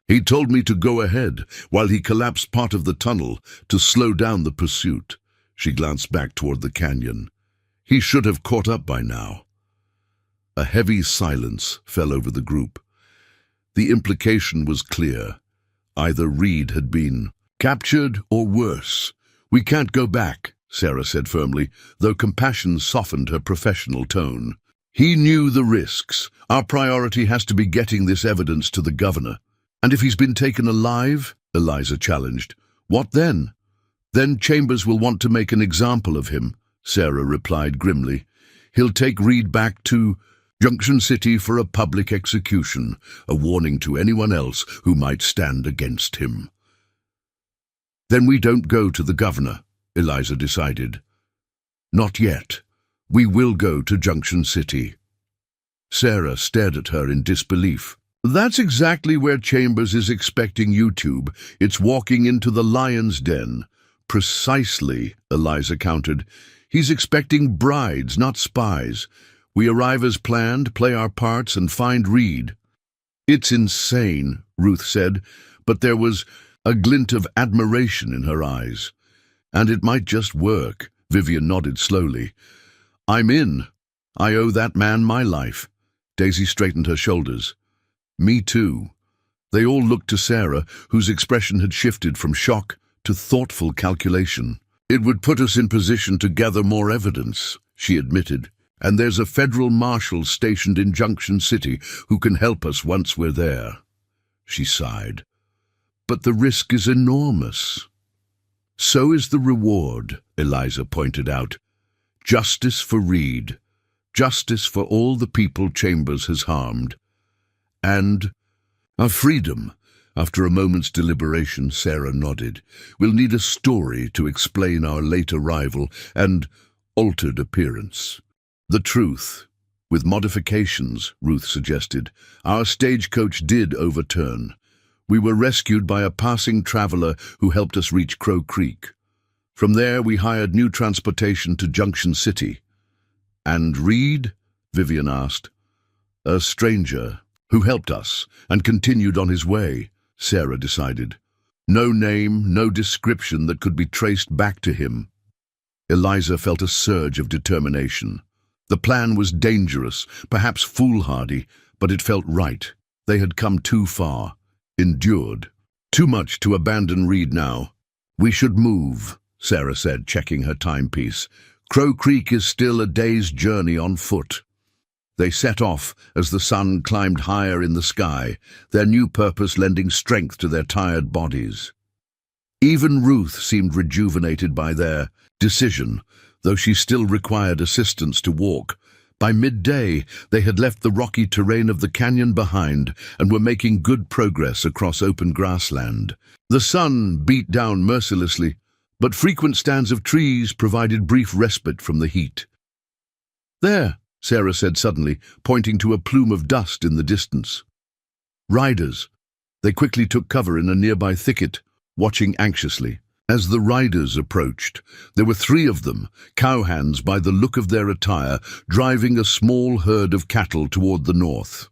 He told me to go ahead while he collapsed part of the tunnel to slow down the pursuit." She glanced back toward the canyon. "He should have caught up by now." A heavy silence fell over the group. The implication was clear. Either Reed had been captured or worse. "We can't go back," Sarah said firmly, though compassion softened her professional tone. "He knew the risks. Our priority has to be getting this evidence to the governor." "And if he's been taken alive?" Eliza challenged. "What then?" "Then Chambers will want to make an example of him," Sarah replied grimly. He'll take Reed back to Junction City for a public execution, a warning to anyone else who might stand against him. Then we don't go to the governor, Eliza decided. Not yet. We will go to Junction City. Sarah stared at her in disbelief. That's exactly where Chambers is expecting you to. It's walking into the lion's den. Precisely, Eliza countered. He's expecting brides, not spies. We arrive as planned, play our parts, and find Reed. It's insane, Ruth said, but there was a glint of admiration in her eyes. And it might just work, Vivian nodded slowly. I'm in. I owe that man my life. Daisy straightened her shoulders. Me too. They all looked to Sarah, whose expression had shifted from shock to thoughtful calculation. It would put us in position to gather more evidence, she admitted. And there's a federal marshal stationed in Junction City who can help us once we're there. She sighed. But the risk is enormous. So is the reward, Eliza pointed out. Justice for Reed. Justice for all the people Chambers has harmed. And our freedom. After a moment's deliberation, Sarah nodded. We'll need a story to explain our late arrival and altered appearance. The truth, with modifications, Ruth suggested. Our stagecoach did overturn. We were rescued by a passing traveler who helped us reach Crow Creek. From there, we hired new transportation to Junction City. And Reed? Vivian asked. A stranger who helped us and continued on his way, Sarah decided. No name, no description that could be traced back to him. Eliza felt a surge of determination. The plan was dangerous, perhaps foolhardy, but it felt right. They had come too far, endured. Too much to abandon Reed now. We should move, Sarah said, checking her timepiece. Crow Creek is still a day's journey on foot. They set off as the sun climbed higher in the sky, their new purpose lending strength to their tired bodies. Even Ruth seemed rejuvenated by their decision, though she still required assistance to walk. By midday, they had left the rocky terrain of the canyon behind and were making good progress across open grassland. The sun beat down mercilessly, but frequent stands of trees provided brief respite from the heat. There, Sarah said suddenly, pointing to a plume of dust in the distance. Riders. They quickly took cover in a nearby thicket, watching anxiously. As the riders approached, there were 3 of them, cowhands by the look of their attire, driving a small herd of cattle toward the north.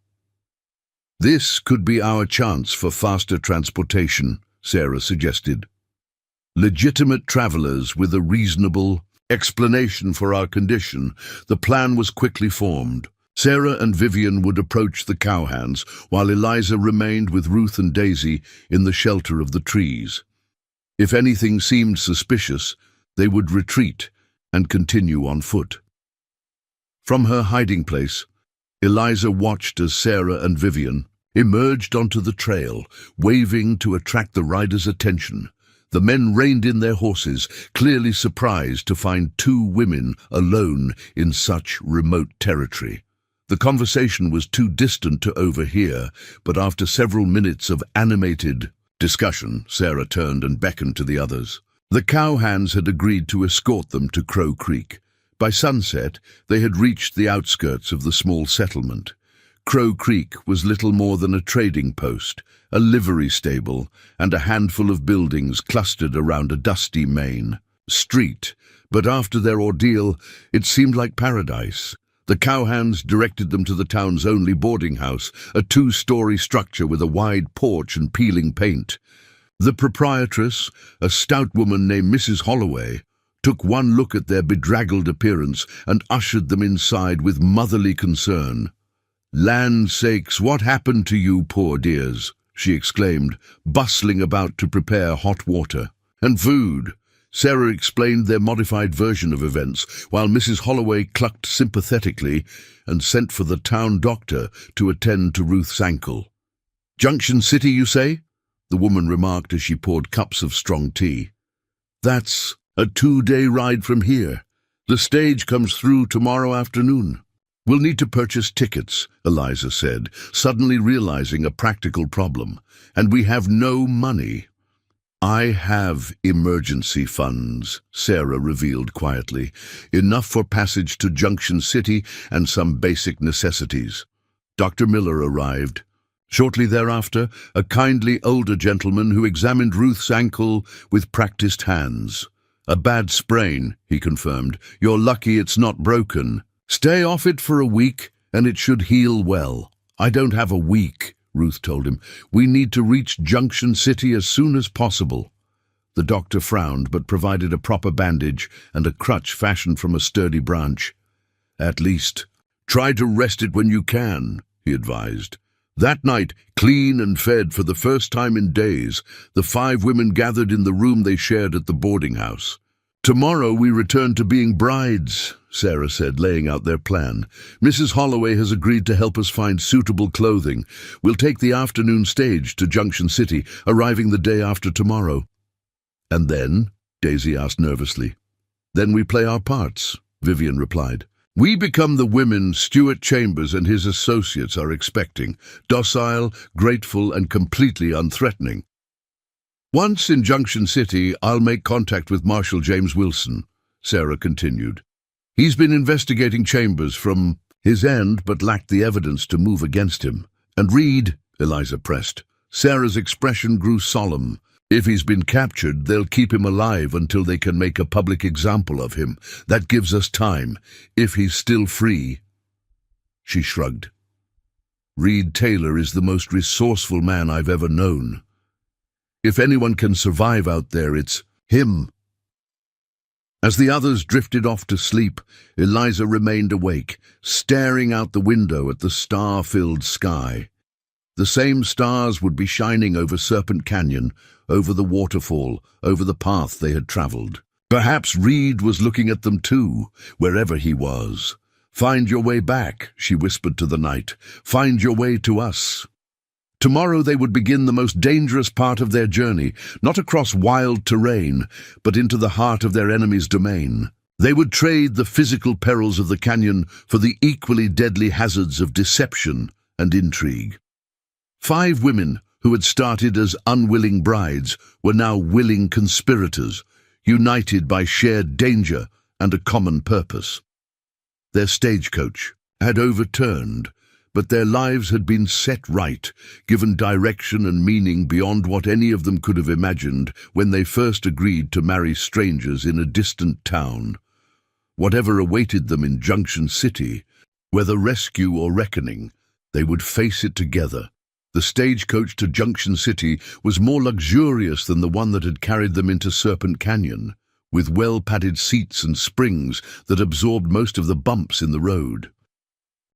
This could be our chance for faster transportation, Sarah suggested. Legitimate travelers with a reasonable explanation for our condition, the plan was quickly formed. Sarah and Vivian would approach the cowhands, while Eliza remained with Ruth and Daisy in the shelter of the trees. If anything seemed suspicious, they would retreat and continue on foot. From her hiding place, Eliza watched as Sarah and Vivian emerged onto the trail, waving to attract the riders' attention. The men reined in their horses, clearly surprised to find 2 women alone in such remote territory. The conversation was too distant to overhear, but after several minutes of animated discussion, Sarah turned and beckoned to the others. The cowhands had agreed to escort them to Crow Creek. By sunset, they had reached the outskirts of the small settlement. Crow Creek was little more than a trading post, a livery stable, and a handful of buildings clustered around a dusty main street. But after their ordeal, it seemed like paradise. The cowhands directed them to the town's only boarding house, a 2-story structure with a wide porch and peeling paint. The proprietress, a stout woman named Mrs. Holloway, took one look at their bedraggled appearance and ushered them inside with motherly concern. "Land sakes, what happened to you poor dears?" she exclaimed, bustling about to prepare hot water and food. Sarah explained their modified version of events, while Mrs. Holloway clucked sympathetically and sent for the town doctor to attend to Ruth's ankle. "Junction City, you say?" the woman remarked as she poured cups of strong tea. "That's a 2-day ride from here," The stage comes through tomorrow afternoon. We'll need to purchase tickets, Eliza said, suddenly realizing a practical problem. And we have no money. I have emergency funds, Sarah revealed quietly. Enough for passage to Junction City and some basic necessities. Dr. Miller arrived. Shortly thereafter, a kindly older gentleman who examined Ruth's ankle with practiced hands. A bad sprain, he confirmed. You're lucky it's not broken. Stay off it for a week, and it should heal well. I don't have a week, Ruth told him. We need to reach Junction City as soon as possible. The doctor frowned, but provided a proper bandage and a crutch fashioned from a sturdy branch. At least, try to rest it when you can, he advised. That night, clean and fed for the first time in days, the 5 women gathered in the room they shared at the boarding house. Tomorrow we return to being brides, Sarah said, laying out their plan. Mrs. Holloway has agreed to help us find suitable clothing. We'll take the afternoon stage to Junction City, arriving the day after tomorrow. And then? Daisy asked nervously. Then we play our parts, Vivian replied. We become the women Stuart Chambers and his associates are expecting, docile, grateful, and completely unthreatening. Once in Junction City, I'll make contact with Marshal James Wilson, Sarah continued. He's been investigating Chambers from his end, but lacked the evidence to move against him. And Reed, Eliza pressed. Sarah's expression grew solemn. If he's been captured, they'll keep him alive until they can make a public example of him. That gives us time, if he's still free. She shrugged. Reed Taylor is the most resourceful man I've ever known. If anyone can survive out there, it's him. As the others drifted off to sleep, Eliza remained awake, staring out the window at the star-filled sky. The same stars would be shining over Serpent Canyon, over the waterfall, over the path they had traveled. Perhaps Reed was looking at them too, wherever he was. Find your way back, she whispered to the night. Find your way to us. Tomorrow they would begin the most dangerous part of their journey, not across wild terrain, but into the heart of their enemy's domain. They would trade the physical perils of the canyon for the equally deadly hazards of deception and intrigue. 5 women who had started as unwilling brides were now willing conspirators, united by shared danger and a common purpose. Their stagecoach had overturned, but their lives had been set right, given direction and meaning beyond what any of them could have imagined when they first agreed to marry strangers in a distant town. Whatever awaited them in Junction City, whether rescue or reckoning, they would face it together. The stagecoach to Junction City was more luxurious than the one that had carried them into Serpent Canyon, with well-padded seats and springs that absorbed most of the bumps in the road.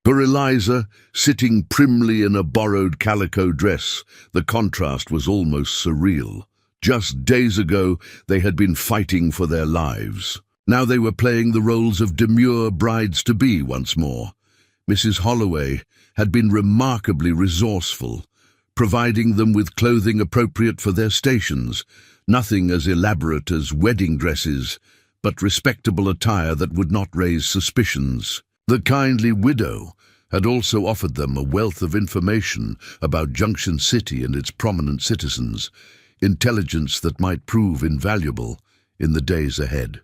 For Eliza, sitting primly in a borrowed calico dress, the contrast was almost surreal. Just days ago, they had been fighting for their lives. Now they were playing the roles of demure brides-to-be once more. Mrs. Holloway had been remarkably resourceful, providing them with clothing appropriate for their stations, nothing as elaborate as wedding dresses, but respectable attire that would not raise suspicions. The kindly widow had also offered them a wealth of information about Junction City and its prominent citizens, intelligence that might prove invaluable in the days ahead.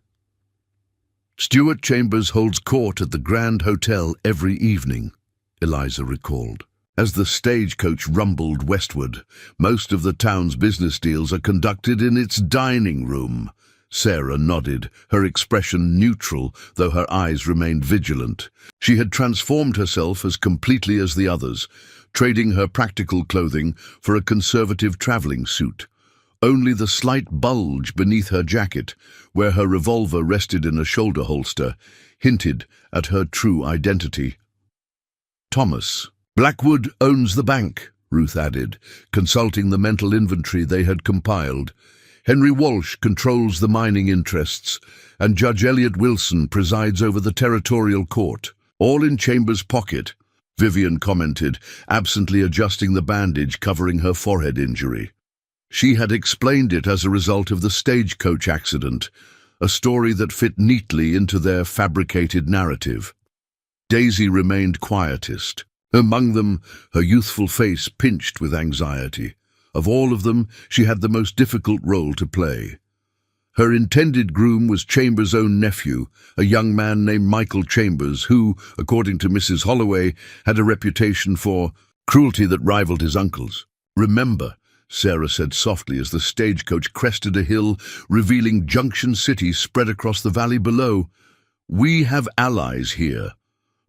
Stuart Chambers holds court at the Grand Hotel every evening, Eliza recalled. As the stagecoach rumbled westward, most of the town's business deals are conducted in its dining room. Sarah nodded, her expression neutral, though her eyes remained vigilant. She had transformed herself as completely as the others, trading her practical clothing for a conservative traveling suit. Only the slight bulge beneath her jacket, where her revolver rested in a shoulder holster, hinted at her true identity. Thomas. Blackwood owns the bank, Ruth added, consulting the mental inventory they had compiled. Henry Walsh controls the mining interests, and Judge Elliot Wilson presides over the territorial court. All in Chambers' pocket, Vivian commented, absently adjusting the bandage covering her forehead injury. She had explained it as a result of the stagecoach accident, a story that fit neatly into their fabricated narrative. Daisy remained quietest. Among them, her youthful face pinched with anxiety. Of all of them, she had the most difficult role to play. Her intended groom was Chambers' own nephew, a young man named Michael Chambers, who, according to Mrs. Holloway, had a reputation for cruelty that rivaled his uncle's. "Remember," Sarah said softly as the stagecoach crested a hill, revealing Junction City spread across the valley below. "We have allies here.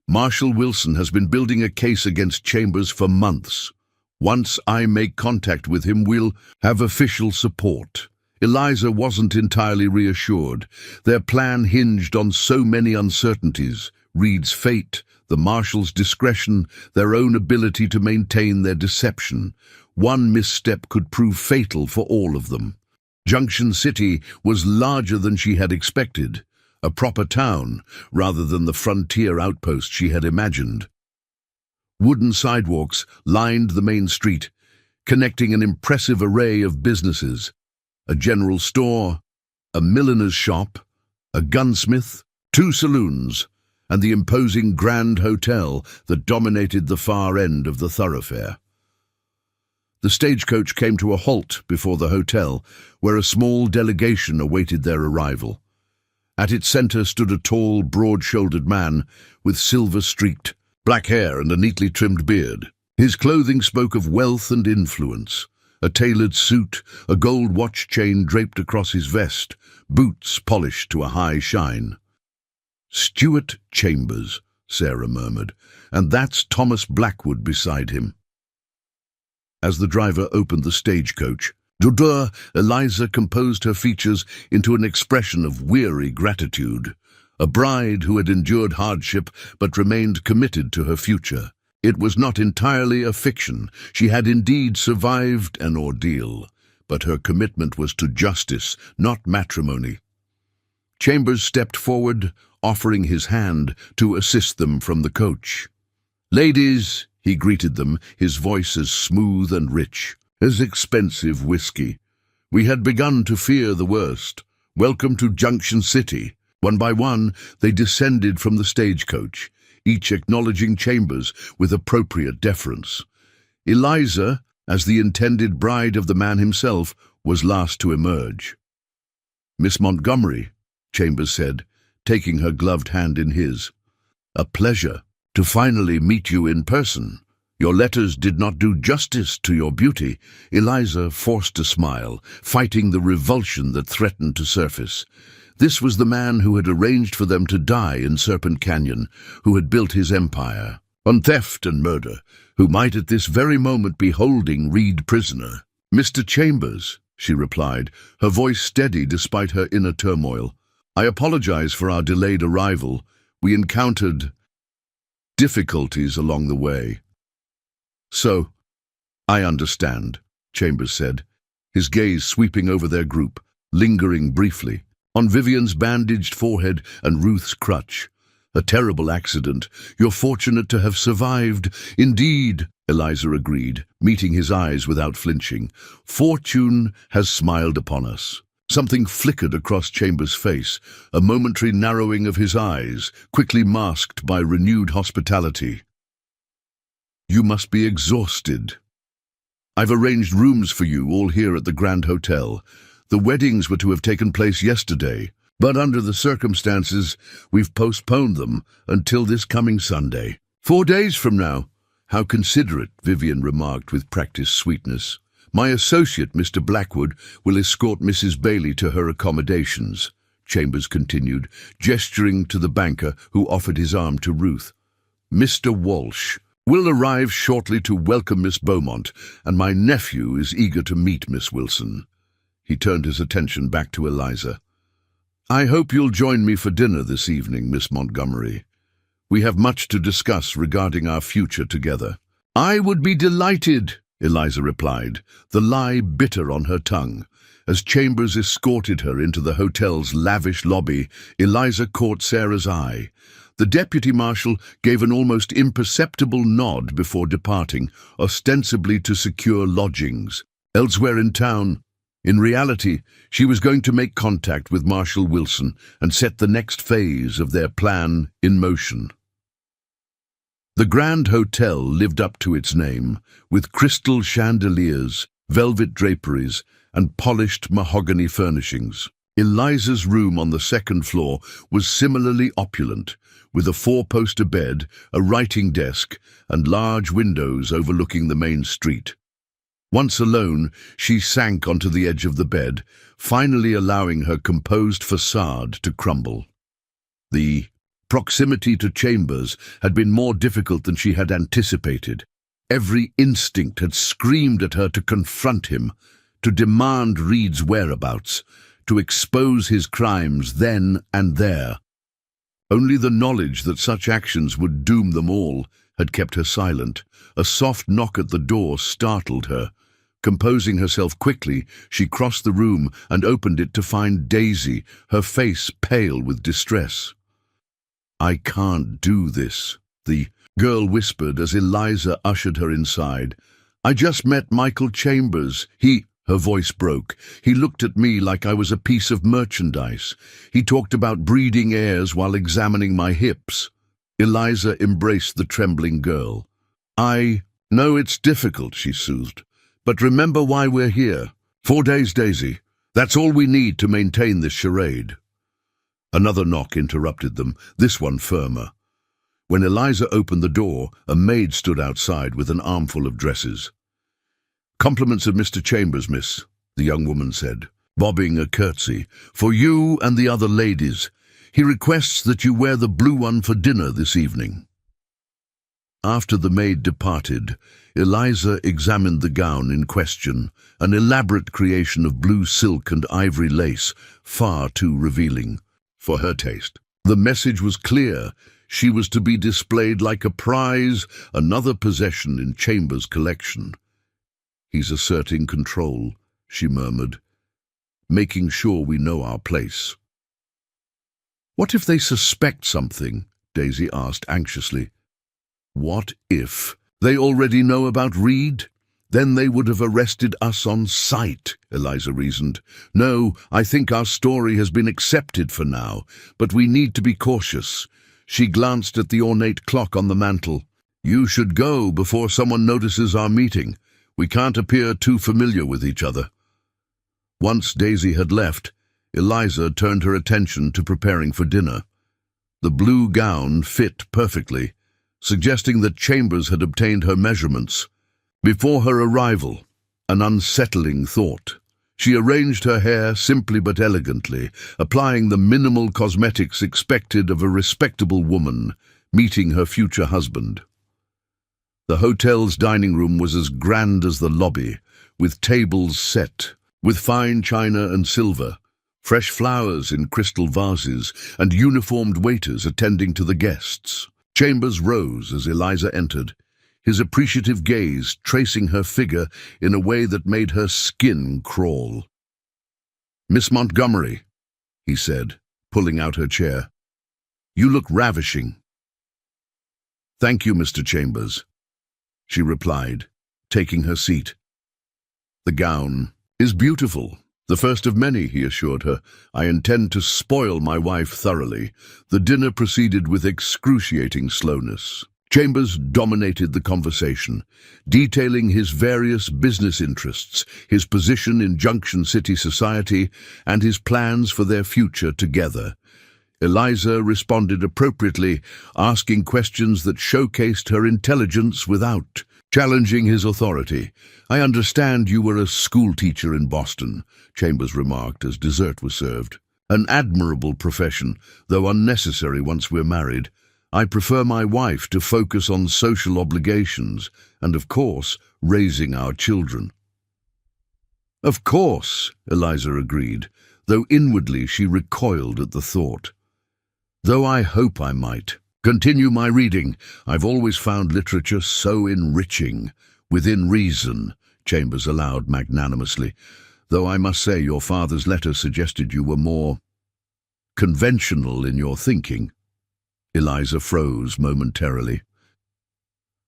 Marshal Wilson has been building a case against Chambers for months. Once I make contact with him, we'll have official support." Eliza wasn't entirely reassured. Their plan hinged on so many uncertainties: Reed's fate, the marshal's discretion, their own ability to maintain their deception. One misstep could prove fatal for all of them. Junction City was larger than she had expected, a proper town rather than the frontier outpost she had imagined. Wooden sidewalks lined the main street, connecting an impressive array of businesses. A general store, a milliner's shop, a gunsmith, 2 saloons, and the imposing Grand Hotel that dominated the far end of the thoroughfare. The stagecoach came to a halt before the hotel, where a small delegation awaited their arrival. At its center stood a tall, broad-shouldered man with silver-streaked black hair and a neatly trimmed beard. His clothing spoke of wealth and influence. A tailored suit, a gold watch chain draped across his vest, boots polished to a high shine. "Stuart Chambers," Sarah murmured, "and that's Thomas Blackwood beside him." As the driver opened the stagecoach, Eliza composed her features into an expression of weary gratitude, a bride who had endured hardship but remained committed to her future. It was not entirely a fiction. She had indeed survived an ordeal, but her commitment was to justice, not matrimony. Chambers stepped forward, offering his hand to assist them from the coach. "Ladies," he greeted them, his voice as smooth and rich as expensive whiskey. "We had begun to fear the worst. Welcome to Junction City." One by one, they descended from the stagecoach, each acknowledging Chambers with appropriate deference. Eliza, as the intended bride of the man himself, was last to emerge. "Miss Montgomery," Chambers said, taking her gloved hand in his. "A pleasure to finally meet you in person. Your letters did not do justice to your beauty." Eliza forced a smile, fighting the revulsion that threatened to surface. This was the man who had arranged for them to die in Serpent Canyon, who had built his empire on theft and murder, who might at this very moment be holding Reed prisoner. "Mr. Chambers," she replied, her voice steady despite her inner turmoil, "I apologize for our delayed arrival. We encountered difficulties along the way." "So, I understand," Chambers said, his gaze sweeping over their group, lingering briefly on Vivian's bandaged forehead and Ruth's crutch. "A terrible accident. You're fortunate to have survived." "Indeed," Eliza agreed, meeting his eyes without flinching. "Fortune has smiled upon us." Something flickered across Chambers' face, a momentary narrowing of his eyes, quickly masked by renewed hospitality. "You must be exhausted. I've arranged rooms for you all here at the Grand Hotel. The weddings were to have taken place yesterday, but under the circumstances, we've postponed them until this coming Sunday. 4 days from now." "How considerate," Vivian remarked with practiced sweetness. "My associate, Mr. Blackwood, will escort Mrs. Bailey to her accommodations," Chambers continued, gesturing to the banker who offered his arm to Ruth. "Mr. Walsh will arrive shortly to welcome Miss Beaumont, and my nephew is eager to meet Miss Wilson." He turned his attention back to Eliza. "I hope you'll join me for dinner this evening, Miss Montgomery. We have much to discuss regarding our future together." "I would be delighted," Eliza replied, the lie bitter on her tongue. As Chambers escorted her into the hotel's lavish lobby, Eliza caught Sarah's eye. The deputy marshal gave an almost imperceptible nod before departing, ostensibly to secure lodgings. "Elsewhere in town," In reality, she was going to make contact with Marshal Wilson and set the next phase of their plan in motion. The Grand Hotel lived up to its name, with crystal chandeliers, velvet draperies, and polished mahogany furnishings. Eliza's room on the second floor was similarly opulent, with a four-poster bed, a writing desk, and large windows overlooking the main street. Once alone, she sank onto the edge of the bed, finally allowing her composed facade to crumble. The proximity to Chambers had been more difficult than she had anticipated. Every instinct had screamed at her to confront him, to demand Reed's whereabouts, to expose his crimes then and there. Only the knowledge that such actions would doom them all had kept her silent. A soft knock at the door startled her. Composing herself quickly, she crossed the room and opened it to find Daisy, her face pale with distress. "I can't do this," the girl whispered as Eliza ushered her inside. "I just met Michael Chambers. Her voice broke. "He looked at me like I was a piece of merchandise. He talked about breeding heirs while examining my hips." Eliza embraced the trembling girl. "I know it's difficult," she soothed. "But remember why we're here. 4 days, Daisy. That's all we need to maintain this charade." Another knock interrupted them, this one firmer. When Eliza opened the door, a maid stood outside with an armful of dresses. "Compliments of Mr. Chambers, miss," the young woman said, bobbing a curtsy. "For you and the other ladies. He requests that you wear the blue one for dinner this evening." After the maid departed, Eliza examined the gown in question, an elaborate creation of blue silk and ivory lace, far too revealing for her taste. The message was clear. She was to be displayed like a prize, another possession in Chambers' collection. "He's asserting control," she murmured, "making sure we know our place." "What if they suspect something?" Daisy asked anxiously. "What if they already know about Reed? Then they would have arrested us on sight," Eliza reasoned. "No, I think our story has been accepted for now, but we need to be cautious." She glanced at the ornate clock on the mantel. "You should go before someone notices our meeting. We can't appear too familiar with each other." Once Daisy had left, Eliza turned her attention to preparing for dinner. The blue gown fit perfectly, suggesting that Chambers had obtained her measurements. Before her arrival, an unsettling thought. She arranged her hair simply but elegantly, applying the minimal cosmetics expected of a respectable woman meeting her future husband. The hotel's dining room was as grand as the lobby, with tables set, with fine china and silver, fresh flowers in crystal vases, and uniformed waiters attending to the guests. Chambers rose as Eliza entered, his appreciative gaze tracing her figure in a way that made her skin crawl. "Miss Montgomery," he said, pulling out her chair. "You look ravishing." "Thank you, Mr. Chambers," she replied, taking her seat. "The gown is beautiful, the first of many," he assured her. "I intend to spoil my wife thoroughly." The dinner proceeded with excruciating slowness. Chambers dominated the conversation, detailing his various business interests, his position in Junction City society, and his plans for their future together. Eliza responded appropriately, asking questions that showcased her intelligence without challenging his authority. "I understand you were a schoolteacher in Boston," Chambers remarked as dessert was served. "An admirable profession, though unnecessary once we're married. I prefer my wife to focus on social obligations and, of course, raising our children." "Of course," Eliza agreed, though inwardly she recoiled at the thought. "Though I hope I might continue my reading. I've always found literature so enriching. Within reason," Chambers allowed magnanimously, "though I must say your father's letter suggested you were more conventional in your thinking." Eliza froze momentarily.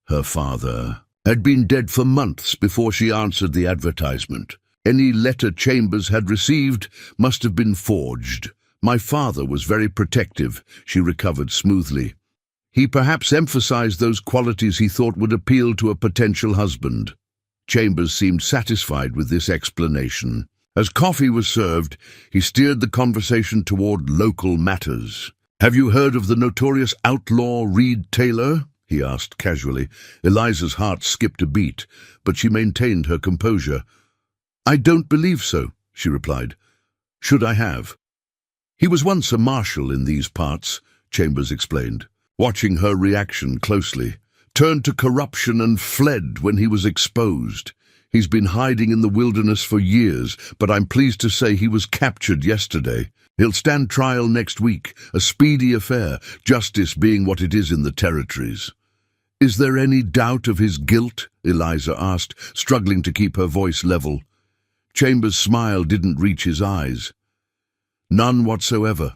Her father had been dead for months before she answered the advertisement. Any letter Chambers had received must have been forged. My father was very protective, she recovered smoothly. He perhaps emphasized those qualities he thought would appeal to a potential husband. Chambers seemed satisfied with this explanation. As coffee was served, he steered the conversation toward local matters. "Have you heard of the notorious outlaw Reed Taylor?" he asked casually. Eliza's heart skipped a beat, but she maintained her composure. "I don't believe so," she replied. "Should I have?" "He was once a marshal in these parts," Chambers explained, watching her reaction closely. "Turned to corruption and fled when he was exposed. He's been hiding in the wilderness for years, but I'm pleased to say he was captured yesterday. He'll stand trial next week, a speedy affair, justice being what it is in the territories." "Is there any doubt of his guilt?" Eliza asked, struggling to keep her voice level. Chambers' smile didn't reach his eyes. "None whatsoever.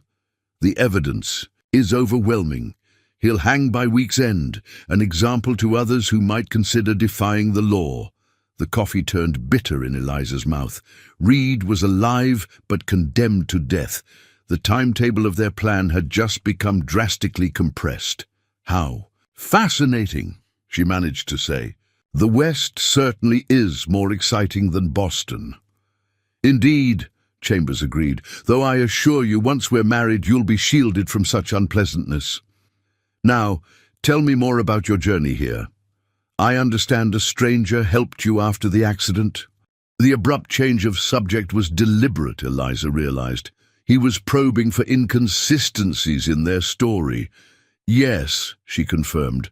The evidence is overwhelming. He'll hang by week's end, an example to others who might consider defying the law." The coffee turned bitter in Eliza's mouth. Reed was alive but condemned to death. The timetable of their plan had just become drastically compressed. "How fascinating," she managed to say. "The West certainly is more exciting than Boston." "Indeed," Chambers agreed, "though I assure you once we're married you'll be shielded from such unpleasantness. Now, tell me more about your journey here. I understand a stranger helped you after the accident." The abrupt change of subject was deliberate, Eliza realized. He was probing for inconsistencies in their story. "Yes," she confirmed.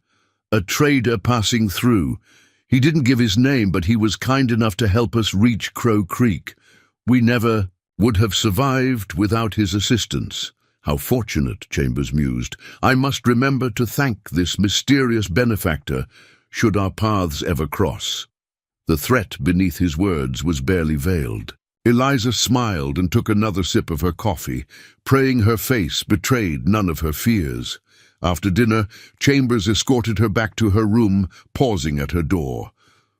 "A trader passing through. He didn't give his name, but he was kind enough to help us reach Crow Creek. We never would have survived without his assistance." "How fortunate," Chambers mused. "I must remember to thank this mysterious benefactor, should our paths ever cross." The threat beneath his words was barely veiled. Eliza smiled and took another sip of her coffee, praying her face betrayed none of her fears. After dinner, Chambers escorted her back to her room, pausing at her door.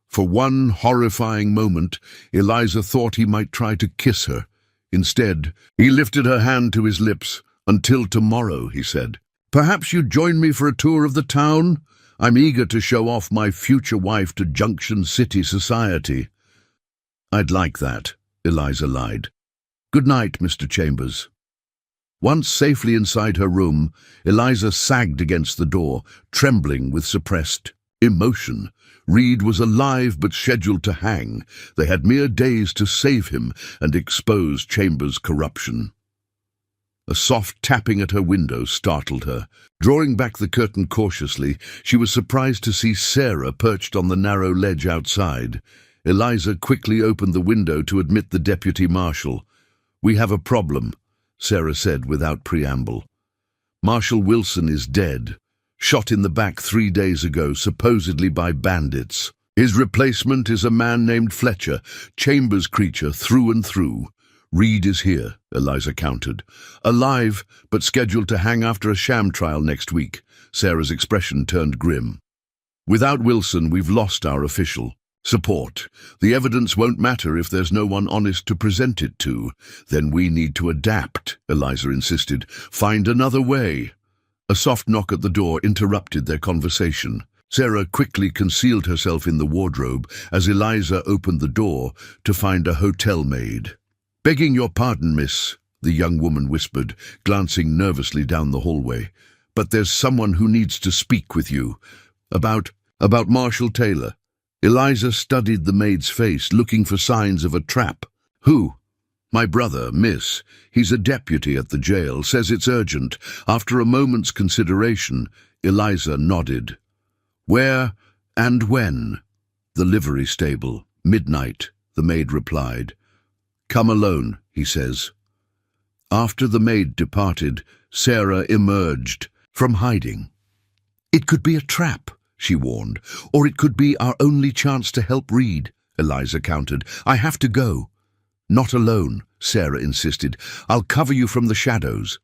For one horrifying moment, Eliza thought he might try to kiss her. Instead, he lifted her hand to his lips. "Until tomorrow," he said. "Perhaps you'd join me for a tour of the town? I'm eager to show off my future wife to Junction City society." "I'd like that," Eliza lied. "Good night, Mr. Chambers." Once safely inside her room, Eliza sagged against the door, trembling with suppressed emotion. Reed was alive but scheduled to hang. They had mere days to save him and expose Chambers' corruption. A soft tapping at her window startled her. Drawing back the curtain cautiously, she was surprised to see Sarah perched on the narrow ledge outside. Eliza quickly opened the window to admit the deputy marshal. "We have a problem," Sarah said without preamble. "Marshal Wilson is dead, shot in the back 3 days ago, supposedly by bandits. His replacement is a man named Fletcher, Chambers' creature through and through. Reed is here," Eliza countered. "Alive, but scheduled to hang after a sham trial next week." Sarah's expression turned grim. "Without Wilson, we've lost our official support. The evidence won't matter if there's no one honest to present it to. Then we need to adapt," Eliza insisted. "Find another way." A soft knock at the door interrupted their conversation. Sarah quickly concealed herself in the wardrobe as Eliza opened the door to find a hotel maid. "Begging your pardon, miss," the young woman whispered, glancing nervously down the hallway. "But there's someone who needs to speak with you. About Marshal Taylor." Eliza studied the maid's face, looking for signs of a trap. "Who?" "My brother, miss. He's a deputy at the jail. Says it's urgent." After a moment's consideration, Eliza nodded. "Where and when?" "The livery stable. Midnight," the maid replied. "Come alone," he says. After the maid departed, Sarah emerged from hiding. "It could be a trap," she warned, "or it could be our only chance to help Reed," Eliza countered. "I have to go." "Not alone," Sarah insisted. "I'll cover you from the shadows."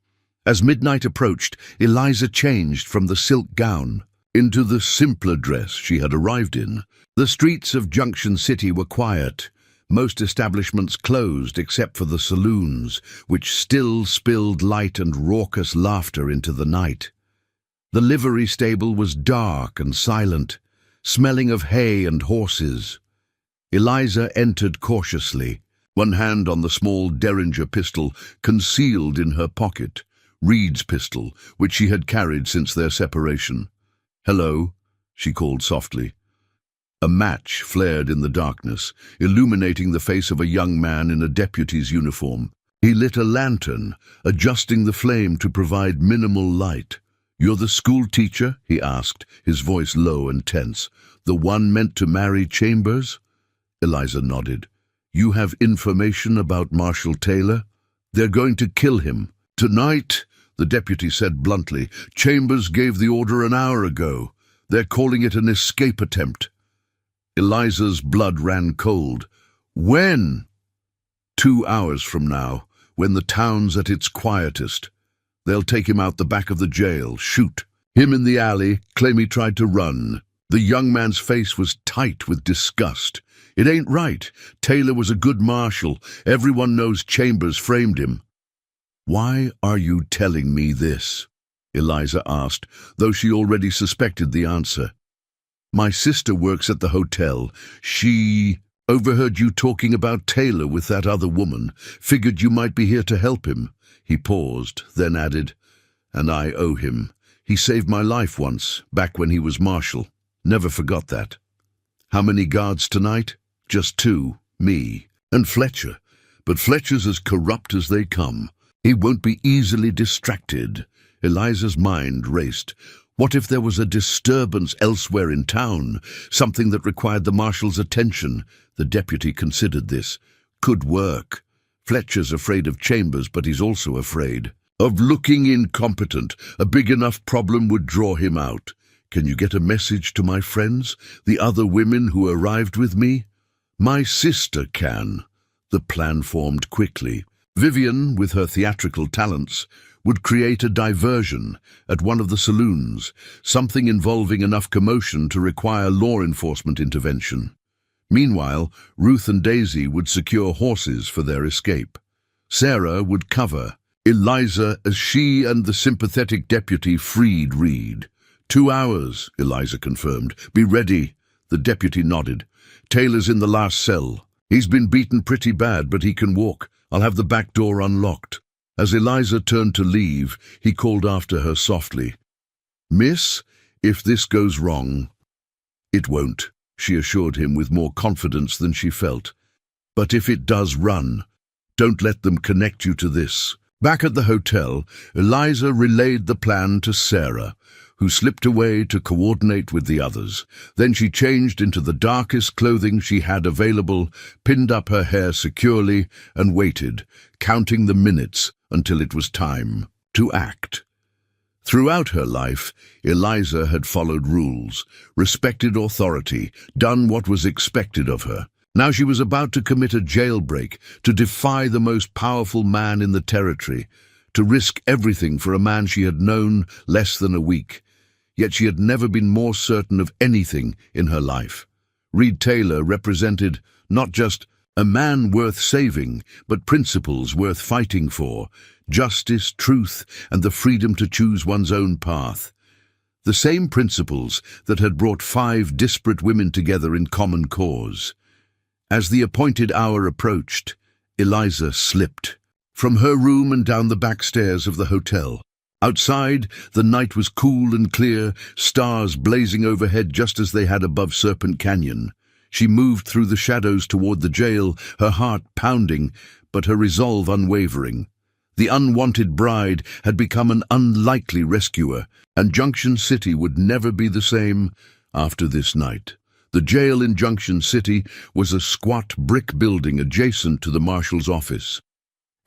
As midnight approached, Eliza changed from the silk gown into the simpler dress she had arrived in. The streets of Junction City were quiet. Most establishments closed except for the saloons, which still spilled light and raucous laughter into the night. The livery stable was dark and silent, smelling of hay and horses. Eliza entered cautiously, one hand on the small Derringer pistol concealed in her pocket, Reed's pistol, which she had carried since their separation. "Hello," she called softly. A match flared in the darkness, illuminating the face of a young man in a deputy's uniform. He lit a lantern, adjusting the flame to provide minimal light. "You're the school teacher?" he asked, his voice low and tense. "The one meant to marry Chambers?" Eliza nodded. "You have information about Marshal Taylor? They're going to kill him. Tonight," the deputy said bluntly. "Chambers gave the order an hour ago. They're calling it an escape attempt." Eliza's blood ran cold. "When?" "2 hours from now, when the town's at its quietest. They'll take him out the back of the jail, shoot him in the alley, claim he tried to run." The young man's face was tight with disgust. "It ain't right. Taylor was a good marshal. Everyone knows Chambers framed him." "Why are you telling me this?" Eliza asked, though she already suspected the answer. "My sister works at the hotel. She overheard you talking about Taylor with that other woman. Figured you might be here to help him." He paused, then added, "And I owe him. He saved my life once, back when he was marshal. Never forgot that." "How many guards tonight?" "Just 2, me and Fletcher. But Fletcher's as corrupt as they come. He won't be easily distracted." Eliza's mind raced. What if there was a disturbance elsewhere in town, something that required the marshal's attention? The deputy considered this. Could work. Fletcher's afraid of Chambers, but he's also afraid of looking incompetent. A big enough problem would draw him out. "Can you get a message to my friends, the other women who arrived with me?" "My sister can." The plan formed quickly. Vivian, with her theatrical talents, would create a diversion at one of the saloons, something involving enough commotion to require law enforcement intervention. Meanwhile, Ruth and Daisy would secure horses for their escape. Sarah would cover Eliza as she and the sympathetic deputy freed Reed. 2 hours, Eliza confirmed. "Be ready." The deputy nodded. "Taylor's in the last cell. He's been beaten pretty bad, but he can walk. I'll have the back door unlocked." As Eliza turned to leave, he called after her softly. "Miss, if this goes wrong—" "It won't," she assured him with more confidence than she felt. "But if it does run, don't let them connect you to this." Back at the hotel, Eliza relayed the plan to Sarah, who slipped away to coordinate with the others. Then she changed into the darkest clothing she had available, pinned up her hair securely, and waited, counting the minutes until it was time to act. Throughout her life, Eliza had followed rules, respected authority, done what was expected of her. Now she was about to commit a jailbreak, to defy the most powerful man in the territory, to risk everything for a man she had known less than a week. Yet she had never been more certain of anything in her life. Reed Taylor represented not just a man worth saving, but principles worth fighting for, justice, truth, and the freedom to choose one's own path. The same principles that had brought 5 disparate women together in common cause. As the appointed hour approached, Eliza slipped from her room and down the back stairs of the hotel. Outside, the night was cool and clear, stars blazing overhead just as they had above Serpent Canyon. She moved through the shadows toward the jail, her heart pounding, but her resolve unwavering. The unwanted bride had become an unlikely rescuer, and Junction City would never be the same after this night. The jail in Junction City was a squat brick building adjacent to the marshal's office.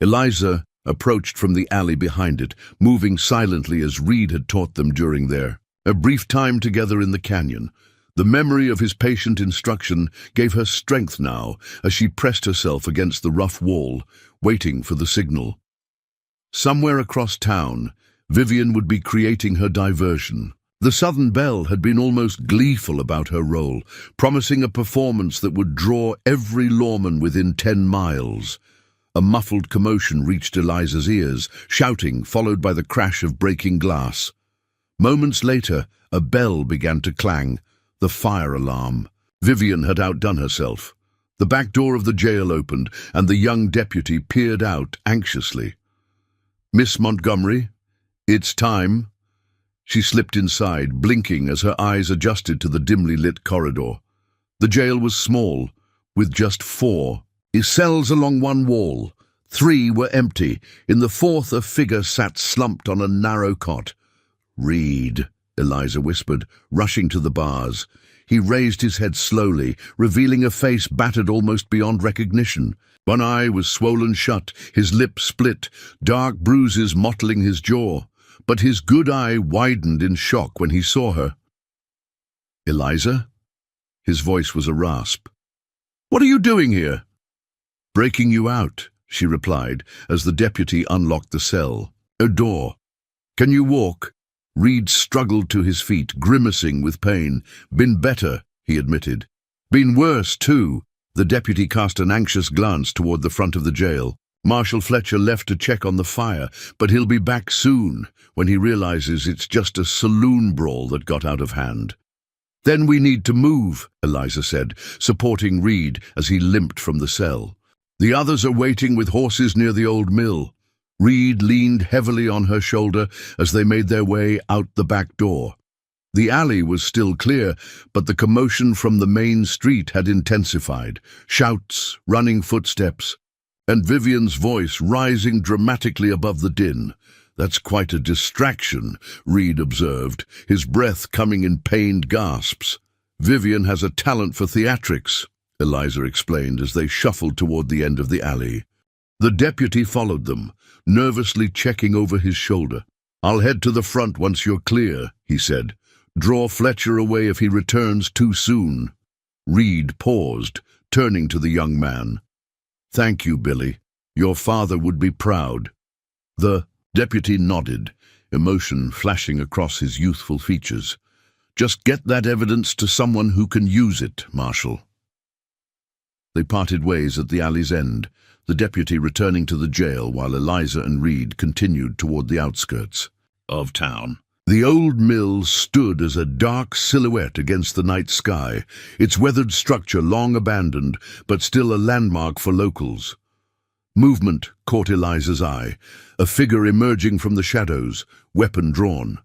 Eliza approached from the alley behind it, moving silently as Reed had taught them during their brief time together in the canyon. The memory of his patient instruction gave her strength now as she pressed herself against the rough wall, waiting for the signal. Somewhere across town, Vivian would be creating her diversion. The Southern Belle had been almost gleeful about her role, promising a performance that would draw every lawman within 10 miles. A muffled commotion reached Eliza's ears, shouting, followed by the crash of breaking glass. Moments later, a bell began to clang, the fire alarm. Vivian had outdone herself. The back door of the jail opened, and the young deputy peered out anxiously. "Miss Montgomery, it's time." She slipped inside, blinking as her eyes adjusted to the dimly lit corridor. The jail was small, with just 4 cells along one wall. 3 were empty. In the 4th, a figure sat slumped on a narrow cot. "Reed," Eliza whispered, rushing to the bars. He raised his head slowly, revealing a face battered almost beyond recognition. One eye was swollen shut, his lip split, dark bruises mottling his jaw. But his good eye widened in shock when he saw her. "Eliza?" His voice was a rasp. "What are you doing here?" "Breaking you out," she replied, as the deputy unlocked the cell. "A door. Can you walk?" Reed struggled to his feet, grimacing with pain. "Been better," he admitted. "Been worse, too." The deputy cast an anxious glance toward the front of the jail. "Marshal Fletcher left to check on the fire, but he'll be back soon when he realizes it's just a saloon brawl that got out of hand." "Then we need to move," Eliza said, supporting Reed as he limped from the cell. "The others are waiting with horses near the old mill." Reed leaned heavily on her shoulder as they made their way out the back door. The alley was still clear, but the commotion from the main street had intensified. Shouts, running footsteps, and Vivian's voice rising dramatically above the din. "That's quite a distraction," Reed observed, his breath coming in pained gasps. "Vivian has a talent for theatrics," Eliza explained as they shuffled toward the end of the alley. The deputy followed them, nervously checking over his shoulder. "I'll head to the front once you're clear," he said. "Draw Fletcher away if he returns too soon." Reed paused, turning to the young man. "Thank you, Billy. Your father would be proud." The deputy nodded, emotion flashing across his youthful features. "Just get that evidence to someone who can use it, Marshal." They parted ways at the alley's end, the deputy returning to the jail while Eliza and Reed continued toward the outskirts of town. The old mill stood as a dark silhouette against the night sky, its weathered structure long abandoned, but still a landmark for locals. Movement caught Eliza's eye, a figure emerging from the shadows, weapon drawn.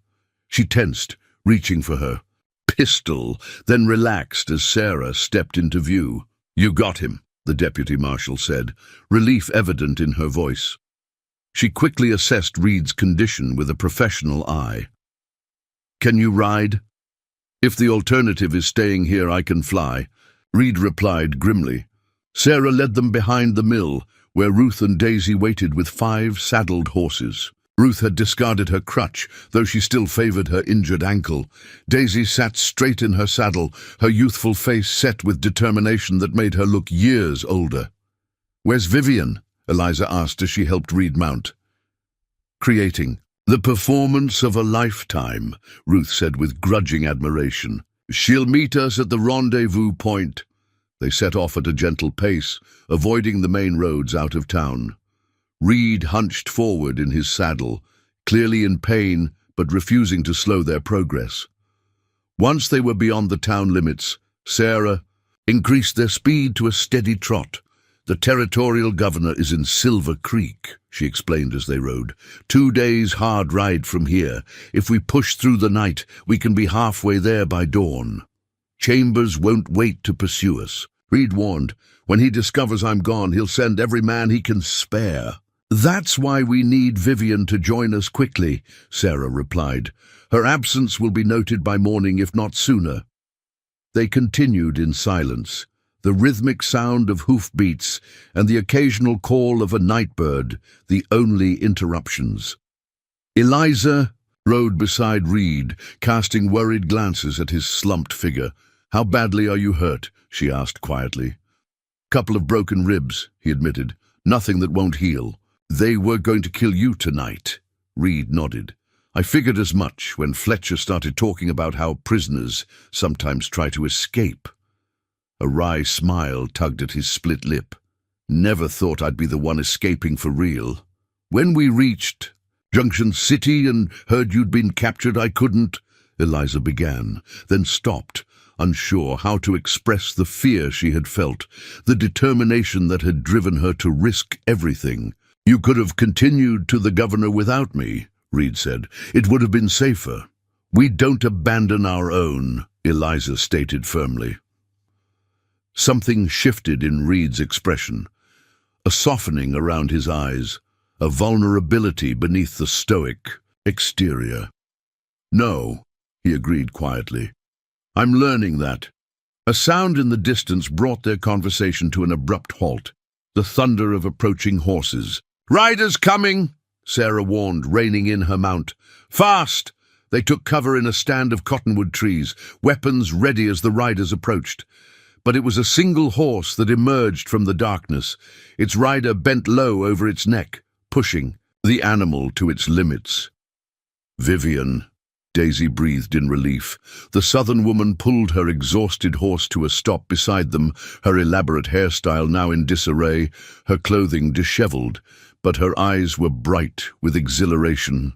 She tensed, reaching for her pistol, then relaxed as Sarah stepped into view. "You got him," the deputy marshal said, relief evident in her voice. She quickly assessed Reed's condition with a professional eye. "Can you ride?" "If the alternative is staying here, I can fly," Reed replied grimly. Sarah led them behind the mill, where Ruth and Daisy waited with 5 saddled horses. Ruth had discarded her crutch, though she still favored her injured ankle. Daisy sat straight in her saddle, her youthful face set with determination that made her look years older. "Where's Vivian?" Eliza asked as she helped Reed mount. "Creating the performance of a lifetime," Ruth said with grudging admiration. "She'll meet us at the rendezvous point." They set off at a gentle pace, avoiding the main roads out of town. Reed hunched forward in his saddle, clearly in pain but refusing to slow their progress. Once they were beyond the town limits, Sarah increased their speed to a steady trot. "The territorial governor is in Silver Creek," she explained as they rode. 2 days' hard ride from here. If we push through the night, we can be halfway there by dawn. Chambers won't wait to pursue us," Reed warned. "When he discovers I'm gone, he'll send every man he can spare." "That's why we need Vivian to join us quickly," Sarah replied. "Her absence will be noted by morning, if not sooner." They continued in silence, the rhythmic sound of hoofbeats and the occasional call of a nightbird, the only interruptions. Eliza rode beside Reed, casting worried glances at his slumped figure. "How badly are you hurt?" she asked quietly. "Couple of broken ribs," he admitted. "Nothing that won't heal." "They were going to kill you tonight," Reed nodded. I figured as much when Fletcher started talking about how prisoners sometimes try to escape. A wry smile tugged at his split lip. Never thought I'd be the one escaping for real. When we reached Junction City and heard you'd been captured, I couldn't, Eliza began, then stopped, unsure how to express the fear she had felt, the determination that had driven her to risk everything. You could have continued to the governor without me, Reed said. It would have been safer. We don't abandon our own, Eliza stated firmly. Something shifted in Reed's expression, a softening around his eyes, a vulnerability beneath the stoic exterior. No, he agreed quietly. I'm learning that. A sound in the distance brought their conversation to an abrupt halt, the thunder of approaching horses. Riders coming, Sarah warned, reining in her mount. Fast! They took cover in a stand of cottonwood trees, weapons ready as the riders approached. But it was a single horse that emerged from the darkness, its rider bent low over its neck, pushing the animal to its limits. Vivian, Daisy breathed in relief. The southern woman pulled her exhausted horse to a stop beside them, her elaborate hairstyle now in disarray, her clothing disheveled, but her eyes were bright with exhilaration.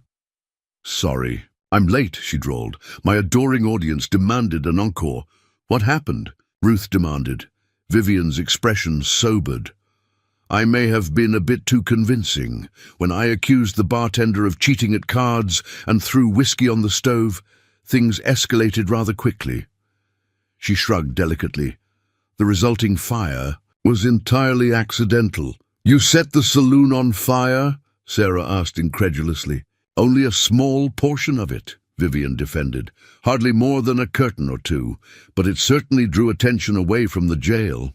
Sorry, I'm late, she drawled. My adoring audience demanded an encore. What happened? Ruth demanded. Vivian's expression sobered. I may have been a bit too convincing. When I accused the bartender of cheating at cards and threw whiskey on the stove, things escalated rather quickly. She shrugged delicately. The resulting fire was entirely accidental. You set the saloon on fire? Sarah asked incredulously. Only a small portion of it, Vivian defended. Hardly more than a curtain or two, but it certainly drew attention away from the jail.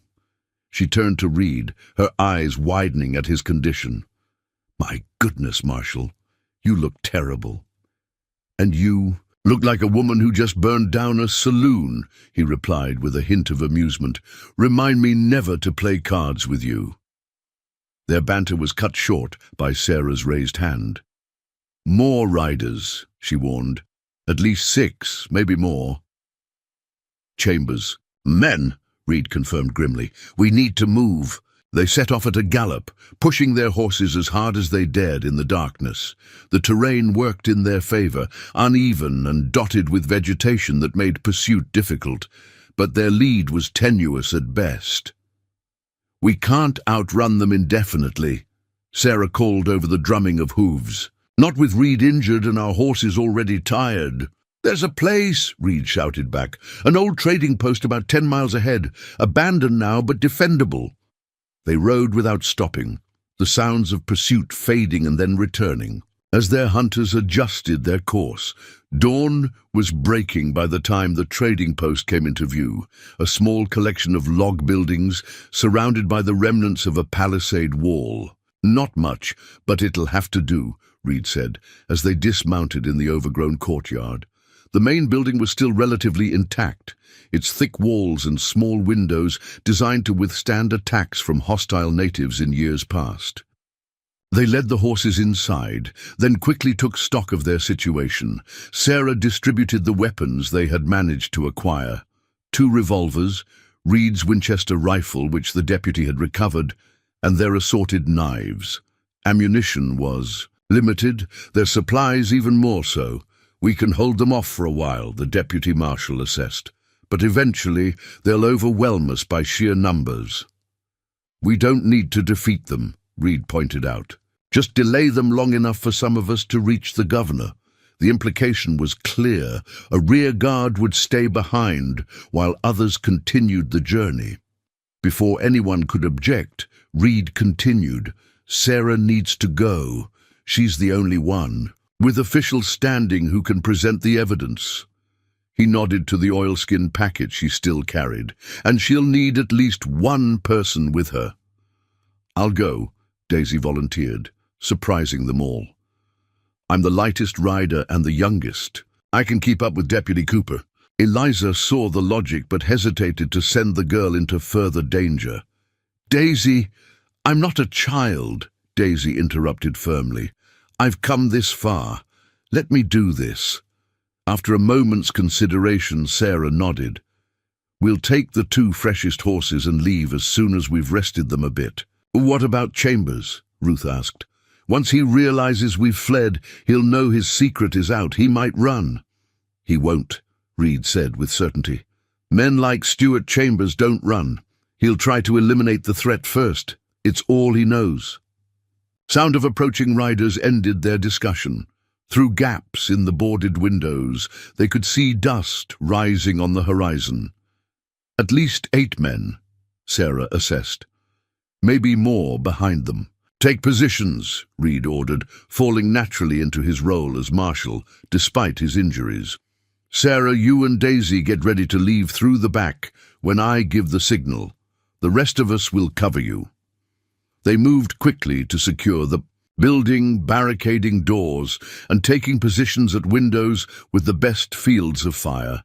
She turned to Reed, her eyes widening at his condition. My goodness, Marshall, you look terrible. And you look like a woman who just burned down a saloon, he replied with a hint of amusement. Remind me never to play cards with you. Their banter was cut short by Sarah's raised hand. More riders, she warned. At least 6, maybe more. Chambers. Men, Reed confirmed grimly. We need to move. They set off at a gallop, pushing their horses as hard as they dared in the darkness. The terrain worked in their favor, uneven and dotted with vegetation that made pursuit difficult, but their lead was tenuous at best. We can't outrun them indefinitely, Sarah called over the drumming of hooves. Not with Reed injured and our horses already tired. There's a place, Reed shouted back. An old trading post about 10 miles ahead, abandoned now but defendable. They rode without stopping, the sounds of pursuit fading and then returning. As their hunters adjusted their course, dawn was breaking by the time the trading post came into view, a small collection of log buildings surrounded by the remnants of a palisade wall. Not much, but it'll have to do, Reed said, as they dismounted in the overgrown courtyard. The main building was still relatively intact, its thick walls and small windows designed to withstand attacks from hostile natives in years past. They led the horses inside, then quickly took stock of their situation. Sarah distributed the weapons they had managed to acquire. 2 revolvers, Reed's Winchester rifle which the deputy had recovered, and their assorted knives. Ammunition was limited, their supplies even more so. We can hold them off for a while, the deputy marshal assessed, but eventually they'll overwhelm us by sheer numbers. We don't need to defeat them, Reed pointed out. Just delay them long enough for some of us to reach the governor. The implication was clear. A rear guard would stay behind while others continued the journey. Before anyone could object, Reed continued. Sarah needs to go. She's the only one, with official standing, who can present the evidence. He nodded to the oilskin packet she still carried. And she'll need at least one person with her. I'll go, Daisy volunteered, surprising them all. I'm the lightest rider and the youngest. I can keep up with Deputy Cooper. Eliza saw the logic but hesitated to send the girl into further danger. Daisy, I'm not a child, Daisy interrupted firmly. I've come this far. Let me do this. After a moment's consideration, Sarah nodded. We'll take the 2 freshest horses and leave as soon as we've rested them a bit. What about Chambers? Ruth asked. Once he realizes we've fled, he'll know his secret is out. He might run. He won't, Reed said with certainty. Men like Stuart Chambers don't run. He'll try to eliminate the threat first. It's all he knows. Sound of approaching riders ended their discussion. Through gaps in the boarded windows, they could see dust rising on the horizon. At least 8 men, Sarah assessed. Maybe more behind them. Take positions, Reed ordered, falling naturally into his role as marshal, despite his injuries. Sarah, you and Daisy get ready to leave through the back when I give the signal. The rest of us will cover you. They moved quickly to secure the building, barricading doors, and taking positions at windows with the best fields of fire.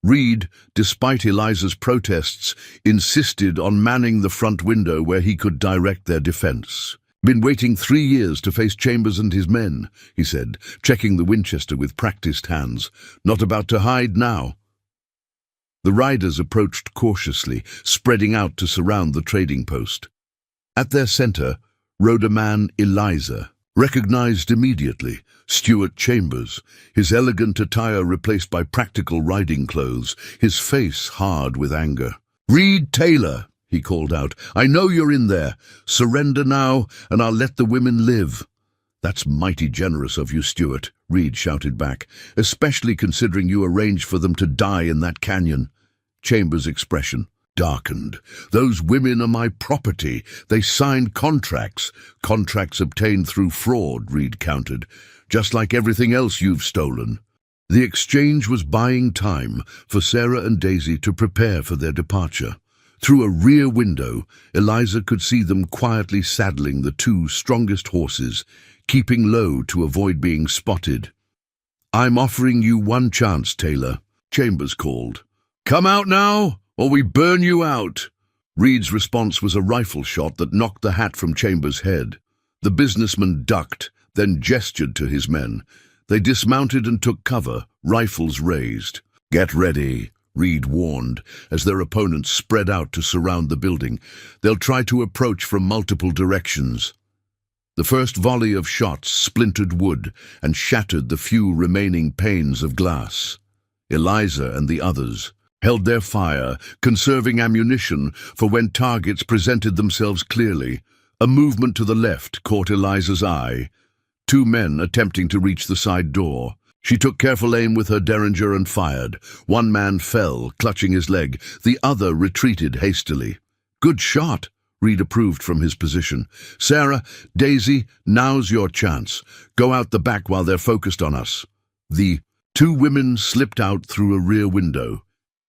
Reed, despite Eliza's protests, insisted on manning the front window where he could direct their defense. Been waiting 3 years to face Chambers and his men, he said, checking the Winchester with practiced hands. Not about to hide now. The riders approached cautiously, spreading out to surround the trading post. At their center rode a man Eliza, recognized immediately, Stuart Chambers, his elegant attire replaced by practical riding clothes, his face hard with anger. "Reed Taylor," he called out, "I know you're in there. Surrender now, and I'll let the women live." "That's mighty generous of you, Stuart," Reed shouted back, "especially considering you arranged for them to die in that canyon." Chambers' expression darkened. "Those women are my property. They signed contracts. Contracts obtained through fraud," Reed countered. "Just like everything else you've stolen." The exchange was buying time for Sarah and Daisy to prepare for their departure. Through a rear window, Eliza could see them quietly saddling the 2 strongest horses, keeping low to avoid being spotted. "I'm offering you 1 chance, Taylor," Chambers called. "Come out now, or we burn you out." Reed's response was a rifle shot that knocked the hat from Chambers' head. The businessman ducked, then gestured to his men. They dismounted and took cover, rifles raised. "Get ready," Reed warned, as their opponents spread out to surround the building. "They'll try to approach from multiple directions." The first volley of shots splintered wood and shattered the few remaining panes of glass. Eliza and the others held their fire, conserving ammunition for when targets presented themselves clearly. A movement to the left caught Eliza's eye. 2 men attempting to reach the side door. She took careful aim with her derringer and fired. 1 man fell, clutching his leg. The other retreated hastily. "Good shot," Reed approved from his position. "Sarah, Daisy, now's your chance. Go out the back while they're focused on us." The 2 women slipped out through a rear window,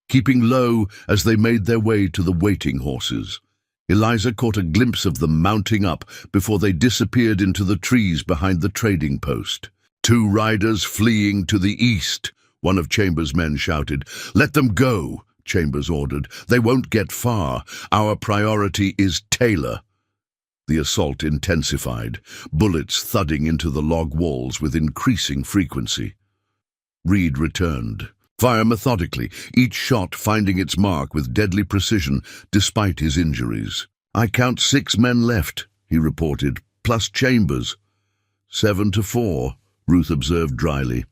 keeping low as they made their way to the waiting horses. Eliza caught a glimpse of them mounting up before they disappeared into the trees behind the trading post. "2 riders fleeing to the east," one of Chambers' men shouted. "Let them go," Chambers ordered. "They won't get far. Our priority is Taylor." The assault intensified, bullets thudding into the log walls with increasing frequency. Reed returned. Fire methodically, each shot finding its mark with deadly precision despite his injuries. "I count 6 men left," he reported, "plus Chambers." 7-4, Ruth observed dryly.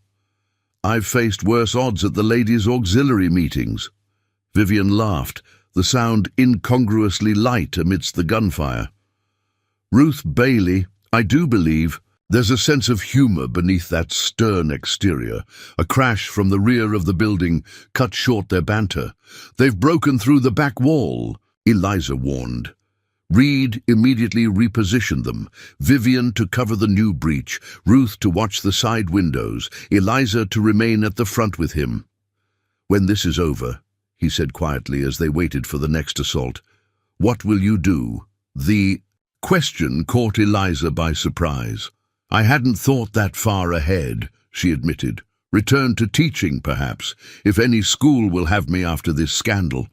"I've faced worse odds at the ladies' auxiliary meetings." Vivian laughed, the sound incongruously light amidst the gunfire. "Ruth Bailey, I do believe there's a sense of humor beneath that stern exterior." A crash from the rear of the building cut short their banter. "They've broken through the back wall," Eliza warned. Reed immediately repositioned them, Vivian to cover the new breach, Ruth to watch the side windows, Eliza to remain at the front with him. "When this is over," he said quietly as they waited for the next assault, "what will you do?" The question caught Eliza by surprise. "I hadn't thought that far ahead," she admitted. "Return to teaching, perhaps, if any school will have me after this scandal."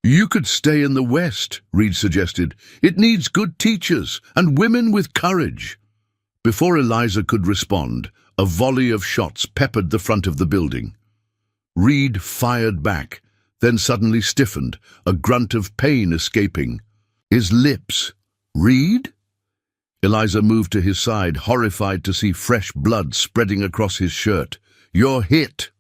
"You could stay in the West," Reed suggested. "It needs good teachers and women with courage." Before Eliza could respond, A volley of shots peppered the front of the building. Reed fired back, then suddenly stiffened, a grunt of pain escaping. His lips. Reed? Eliza moved to his side, horrified to see fresh blood spreading across his shirt. "You're hit."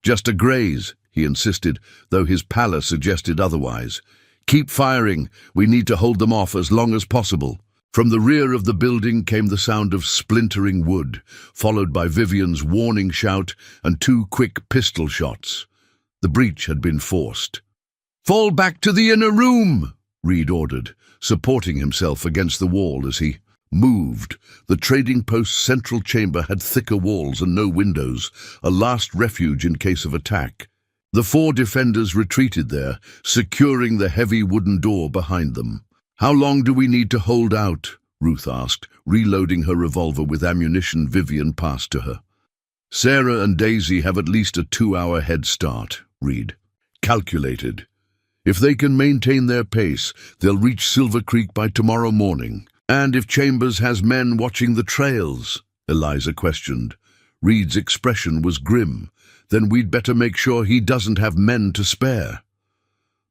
"Just a graze," he insisted, though his pallor suggested otherwise. "Keep firing. We need to hold them off as long as possible." From the rear of the building came the sound of splintering wood, followed by Vivian's warning shout and 2 quick pistol shots. The breach had been forced. "Fall back to the inner room," Reed ordered, supporting himself against the wall as he moved. The trading post's central chamber had thicker walls and no windows, a last refuge in case of attack. The 4 defenders retreated there, securing the heavy wooden door behind them. "How long do we need to hold out?" Ruth asked, reloading her revolver with ammunition Vivian passed to her. "Sarah and Daisy have at least a 2-hour head start," Reed calculated. "If they can maintain their pace, they'll reach Silver Creek by tomorrow morning." "And if Chambers has men watching the trails?" Eliza questioned. Reed's expression was grim. "Then we'd better make sure he doesn't have men to spare."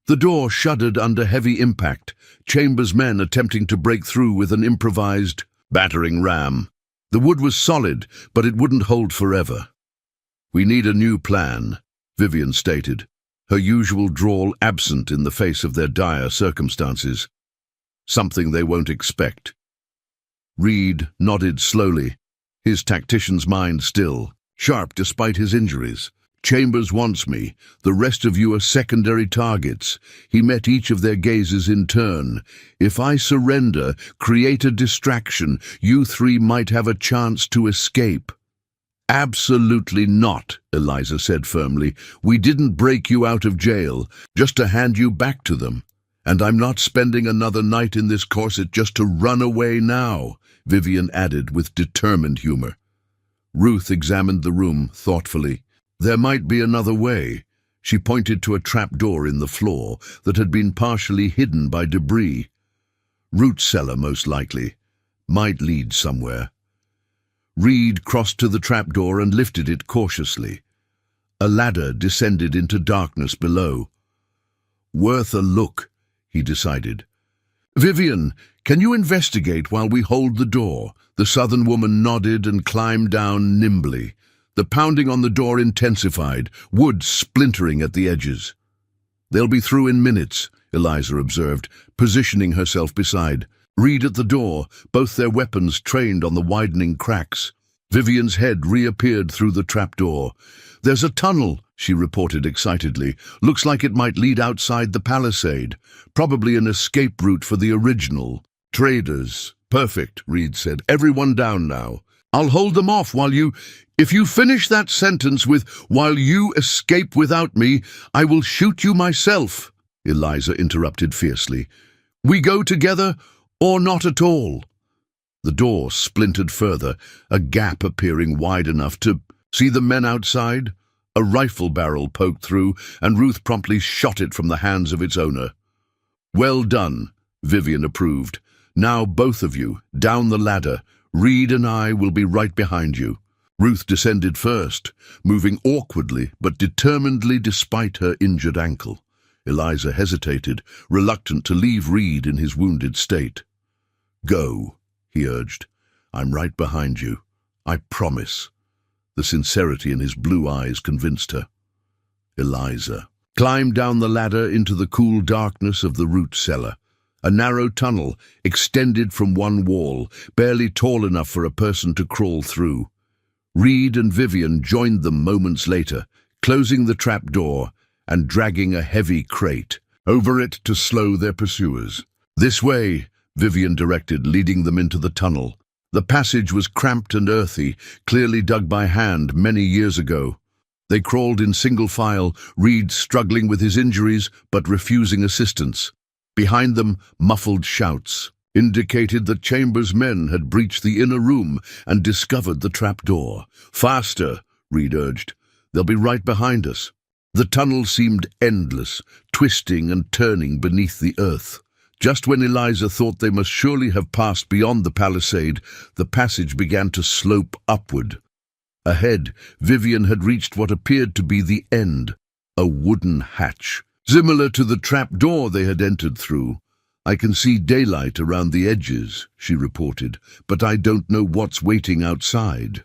The door shuddered under heavy impact, Chambers' men attempting to break through with an improvised battering ram. The wood was solid, but it wouldn't hold forever. "We need a new plan," Vivian stated, her usual drawl absent in the face of their dire circumstances. "Something they won't expect." Reed nodded slowly, his tactician's mind still, sharp despite his injuries. "Chambers wants me. The rest of you are secondary targets." He met each of their gazes in turn. "If I surrender, create a distraction, you 3 might have a chance to escape." "Absolutely not," Eliza said firmly. "We didn't break you out of jail, just to hand you back to them. And I'm not spending another night in this corset just to run away now," Vivian added with determined humor. Ruth examined the room thoughtfully. There might be another way. She pointed to a trapdoor in the floor that had been partially hidden by debris. Root cellar, most likely. Might lead somewhere. Reed crossed to the trapdoor and lifted it cautiously. A ladder descended into darkness below. "Worth a look," he decided. "Vivian, can you investigate while we hold the door?" The southern woman nodded and climbed down nimbly. The pounding on the door intensified, wood splintering at the edges. "They'll be through in minutes," Eliza observed, positioning herself beside Reed at the door, both their weapons trained on the widening cracks. Vivian's head reappeared through the trapdoor. "There's a tunnel," she reported excitedly. "Looks like it might lead outside the palisade. Probably an escape route for the original traders." "Perfect," Reed said. "Everyone down now. I'll hold them off while you... If you finish that sentence with, 'while you escape without me, I will shoot you myself,'" Eliza interrupted fiercely. "We go together or not at all." The door splintered further, a gap appearing wide enough to see the men outside. A rifle barrel poked through, and Ruth promptly shot it from the hands of its owner. "Well done," Vivian approved. "Now both of you, down the ladder. Reed and I will be right behind you." Ruth descended first, moving awkwardly but determinedly despite her injured ankle. Eliza hesitated, reluctant to leave Reed in his wounded state. "Go," he urged. "I'm right behind you. I promise." The sincerity in his blue eyes convinced her. Eliza climbed down the ladder into the cool darkness of the root cellar. A narrow tunnel extended from one wall, barely tall enough for a person to crawl through. Reed and Vivian joined them moments later, closing the trap door and dragging a heavy crate over it to slow their pursuers. "This way," Vivian directed, leading them into the tunnel. The passage was cramped and earthy, clearly dug by hand many years ago. They crawled in single file, Reed struggling with his injuries but refusing assistance. Behind them, muffled shouts indicated that Chambers' men had breached the inner room and discovered the trapdoor. "Faster," Reed urged. "They'll be right behind us." The tunnel seemed endless, twisting and turning beneath the earth. Just when Eliza thought they must surely have passed beyond the palisade, the passage began to slope upward. Ahead, Vivian had reached what appeared to be the end, a wooden hatch, similar to the trap door they had entered through. "I can see daylight around the edges," she reported, "but I don't know what's waiting outside."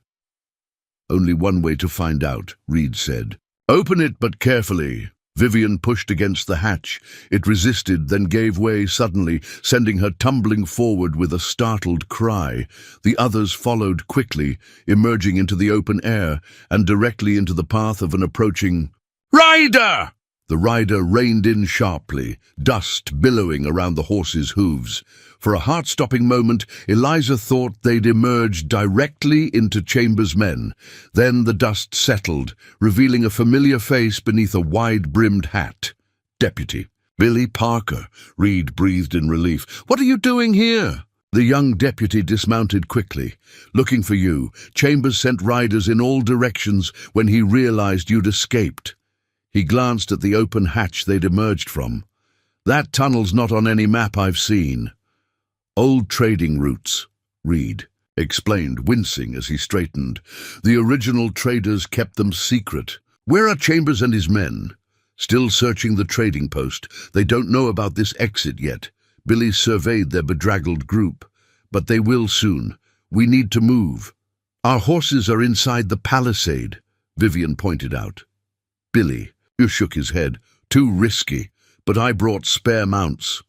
"Only one way to find out," Reed said. "Open it, but carefully." Vivian pushed against the hatch. It resisted, then gave way suddenly, sending her tumbling forward with a startled cry. The others followed quickly, emerging into the open air and directly into the path of an approaching rider. The rider reined in sharply, dust billowing around the horse's hooves. For a heart-stopping moment, Eliza thought they'd emerged directly into Chambers' men. Then the dust settled, revealing a familiar face beneath a wide-brimmed hat. "Deputy Billy Parker," Reed breathed in relief. "What are you doing here?" The young deputy dismounted quickly. "Looking for you. Chambers sent riders in all directions when he realized you'd escaped." He glanced at the open hatch they'd emerged from. "That tunnel's not on any map I've seen." "Old trading routes," Reed explained, wincing as he straightened. "The original traders kept them secret. Where are Chambers and his men?" "Still searching the trading post. They don't know about this exit yet." Billy surveyed their bedraggled group. "But they will soon. We need to move." "Our horses are inside the palisade," Vivian pointed out. "Billy," he shook his head. "Too risky, but I brought spare mounts."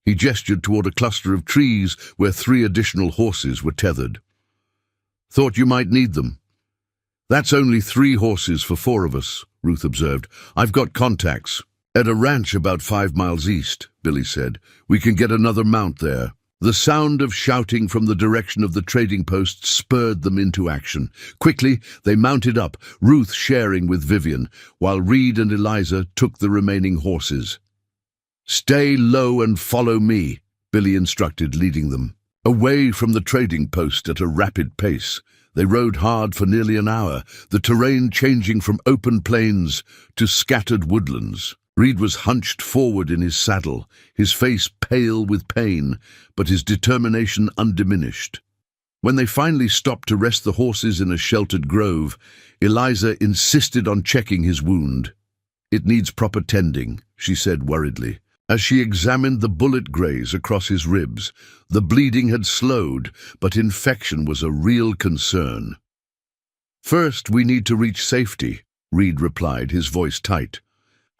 He gestured toward a cluster of trees where 3 additional horses were tethered. "Thought you might need them." "That's only 3 horses for 4 of us," Ruth observed. "I've got contacts." "At a ranch about 5 miles east," Billy said. "We can get another mount there." The sound of shouting from the direction of the trading post spurred them into action. Quickly, they mounted up, Ruth sharing with Vivian, while Reed and Eliza took the remaining horses. "Stay low and follow me," Billy instructed, leading them. Away from the trading post at a rapid pace, they rode hard for nearly an hour, the terrain changing from open plains to scattered woodlands. Reed was hunched forward in his saddle, his face pale with pain, but his determination undiminished. When they finally stopped to rest the horses in a sheltered grove, Eliza insisted on checking his wound. "It needs proper tending," she said worriedly. As she examined the bullet graze across his ribs, the bleeding had slowed, but infection was a real concern. "First, we need to reach safety," Reed replied, his voice tight.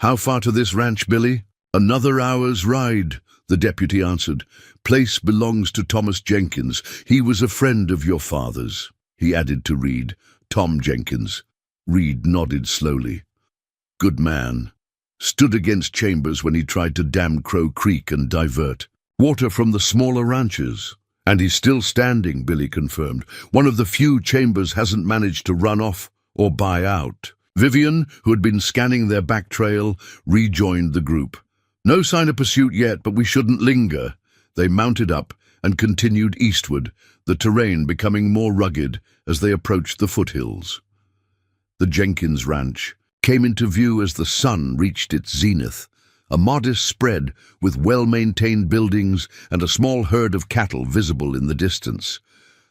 "How far to this ranch, Billy?" "Another hour's ride," the deputy answered. "Place belongs to Thomas Jenkins. He was a friend of your father's," he added to Reed. "Tom Jenkins." Reed nodded slowly. "Good man. Stood against Chambers when he tried to dam Crow Creek and divert water from the smaller ranches." "And he's still standing," Billy confirmed. "One of the few Chambers hasn't managed to run off or buy out." Vivian, who had been scanning their back trail, rejoined the group. "No sign of pursuit yet, but we shouldn't linger." They mounted up and continued eastward, the terrain becoming more rugged as they approached the foothills. The Jenkins Ranch came into view as the sun reached its zenith, a modest spread with well-maintained buildings and a small herd of cattle visible in the distance.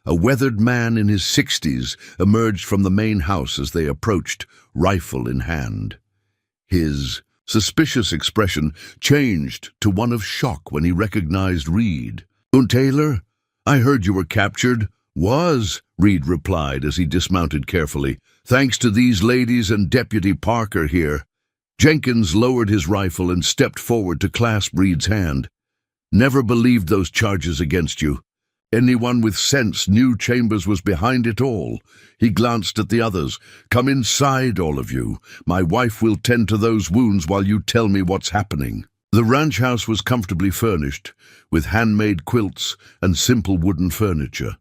A weathered man in his 60s emerged from the main house as they approached, rifle in hand. His suspicious expression changed to one of shock when he recognized Reed. "Taylor, I heard you were captured." "Was," Reed replied as he dismounted carefully. "Thanks to these ladies and Deputy Parker here." Jenkins lowered his rifle and stepped forward to clasp Reed's hand. "Never believed those charges against you. Anyone with sense knew Chambers was behind it all." He glanced at the others. "Come inside, all of you. My wife will tend to those wounds while you tell me what's happening." The ranch house was comfortably furnished, with handmade quilts and simple wooden furniture.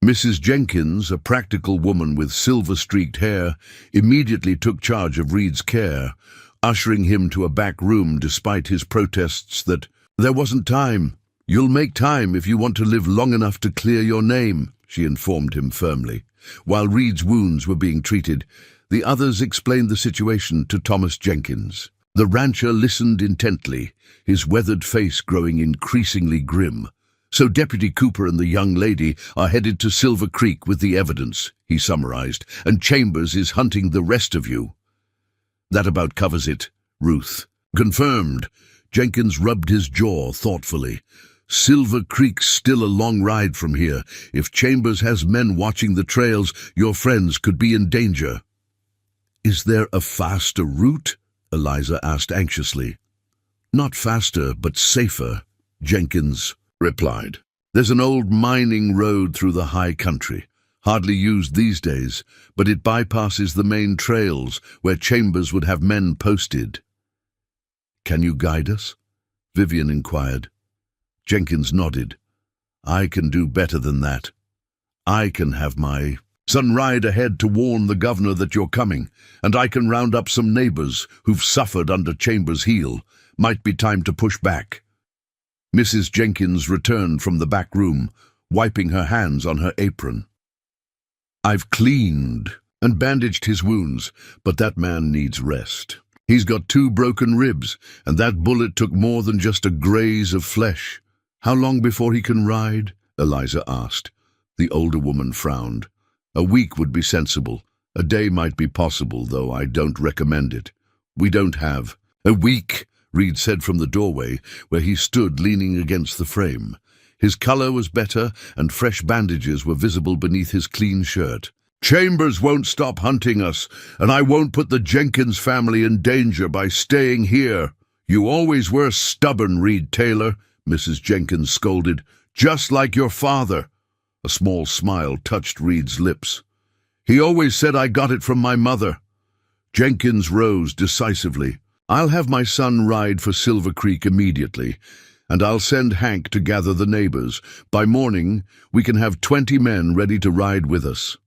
Mrs. Jenkins, a practical woman with silver-streaked hair, immediately took charge of Reed's care, ushering him to a back room despite his protests that there wasn't time. "You'll make time if you want to live long enough to clear your name," she informed him firmly. While Reed's wounds were being treated, the others explained the situation to Thomas Jenkins. The rancher listened intently, his weathered face growing increasingly grim. "So Deputy Cooper and the young lady are headed to Silver Creek with the evidence," he summarized, "and Chambers is hunting the rest of you." "That about covers it, Ruth." "Confirmed." Jenkins rubbed his jaw thoughtfully. "Silver Creek's still a long ride from here. If Chambers has men watching the trails, your friends could be in danger." "Is there a faster route?" Eliza asked anxiously. "Not faster, but safer," Jenkins replied. "There's an old mining road through the high country, hardly used these days, but it bypasses the main trails where Chambers would have men posted." "Can you guide us?" Vivian inquired. Jenkins nodded. "I can do better than that. I can have my son ride ahead to warn the governor that you're coming, and I can round up some neighbors who've suffered under Chambers' heel. Might be time to push back." Mrs. Jenkins returned from the back room, wiping her hands on her apron. "I've cleaned and bandaged his wounds, but that man needs rest. He's got 2 broken ribs, and that bullet took more than just a graze of flesh." "How long before he can ride?" Eliza asked. The older woman frowned. "A week would be sensible. A day might be possible, though I don't recommend it. We don't have." "A week," Reed said from the doorway, where he stood leaning against the frame. His color was better, and fresh bandages were visible beneath his clean shirt. "Chambers won't stop hunting us, and I won't put the Jenkins family in danger by staying here." "You always were stubborn, Reed Taylor," Mrs. Jenkins scolded. "Just like your father." A small smile touched Reed's lips. "He always said I got it from my mother." Jenkins rose decisively. "I'll have my son ride for Silver Creek immediately, and I'll send Hank to gather the neighbors. By morning, we can have 20 men ready to ride with us."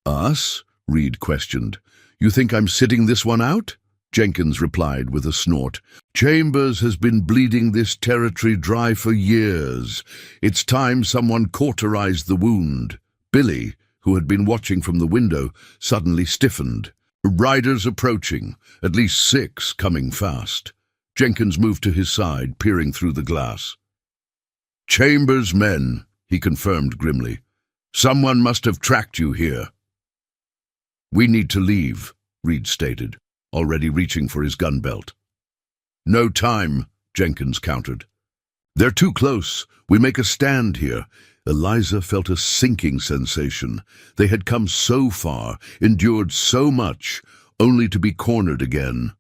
"Us?" Reed questioned. "You think I'm sitting this one out?" Jenkins replied with a snort. "Chambers has been bleeding this territory dry for years. It's time someone cauterized the wound." Billy, who had been watching from the window, suddenly stiffened. "Riders approaching, at least 6 coming fast." Jenkins moved to his side, peering through the glass. "Chambers' men," he confirmed grimly. "Someone must have tracked you here." "We need to leave," Reed stated, already reaching for his gun belt. "No time," Jenkins countered. "They're too close. We make a stand here." Eliza felt a sinking sensation. They had come so far, endured so much, only to be cornered again.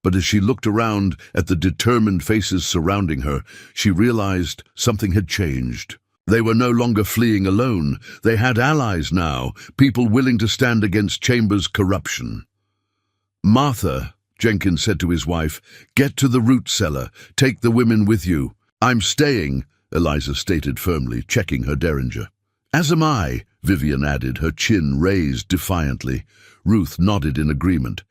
But as she looked around at the determined faces surrounding her, she realized something had changed. They were no longer fleeing alone. They had allies now, people willing to stand against Chambers' corruption. "Martha," Jenkins said to his wife, "get to the root cellar. Take the women with you." "I'm staying," Eliza stated firmly, checking her derringer. "As am I," Vivian added, her chin raised defiantly. Ruth nodded in agreement.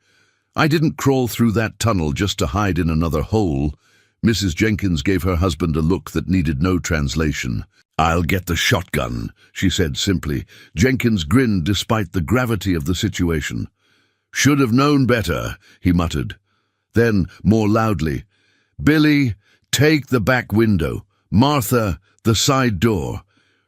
"I didn't crawl through that tunnel just to hide in another hole." Mrs. Jenkins gave her husband a look that needed no translation. "I'll get the shotgun," she said simply. Jenkins grinned despite the gravity of the situation. "Should have known better," he muttered. Then, more loudly, "Billy, take the back window. Martha, the side door.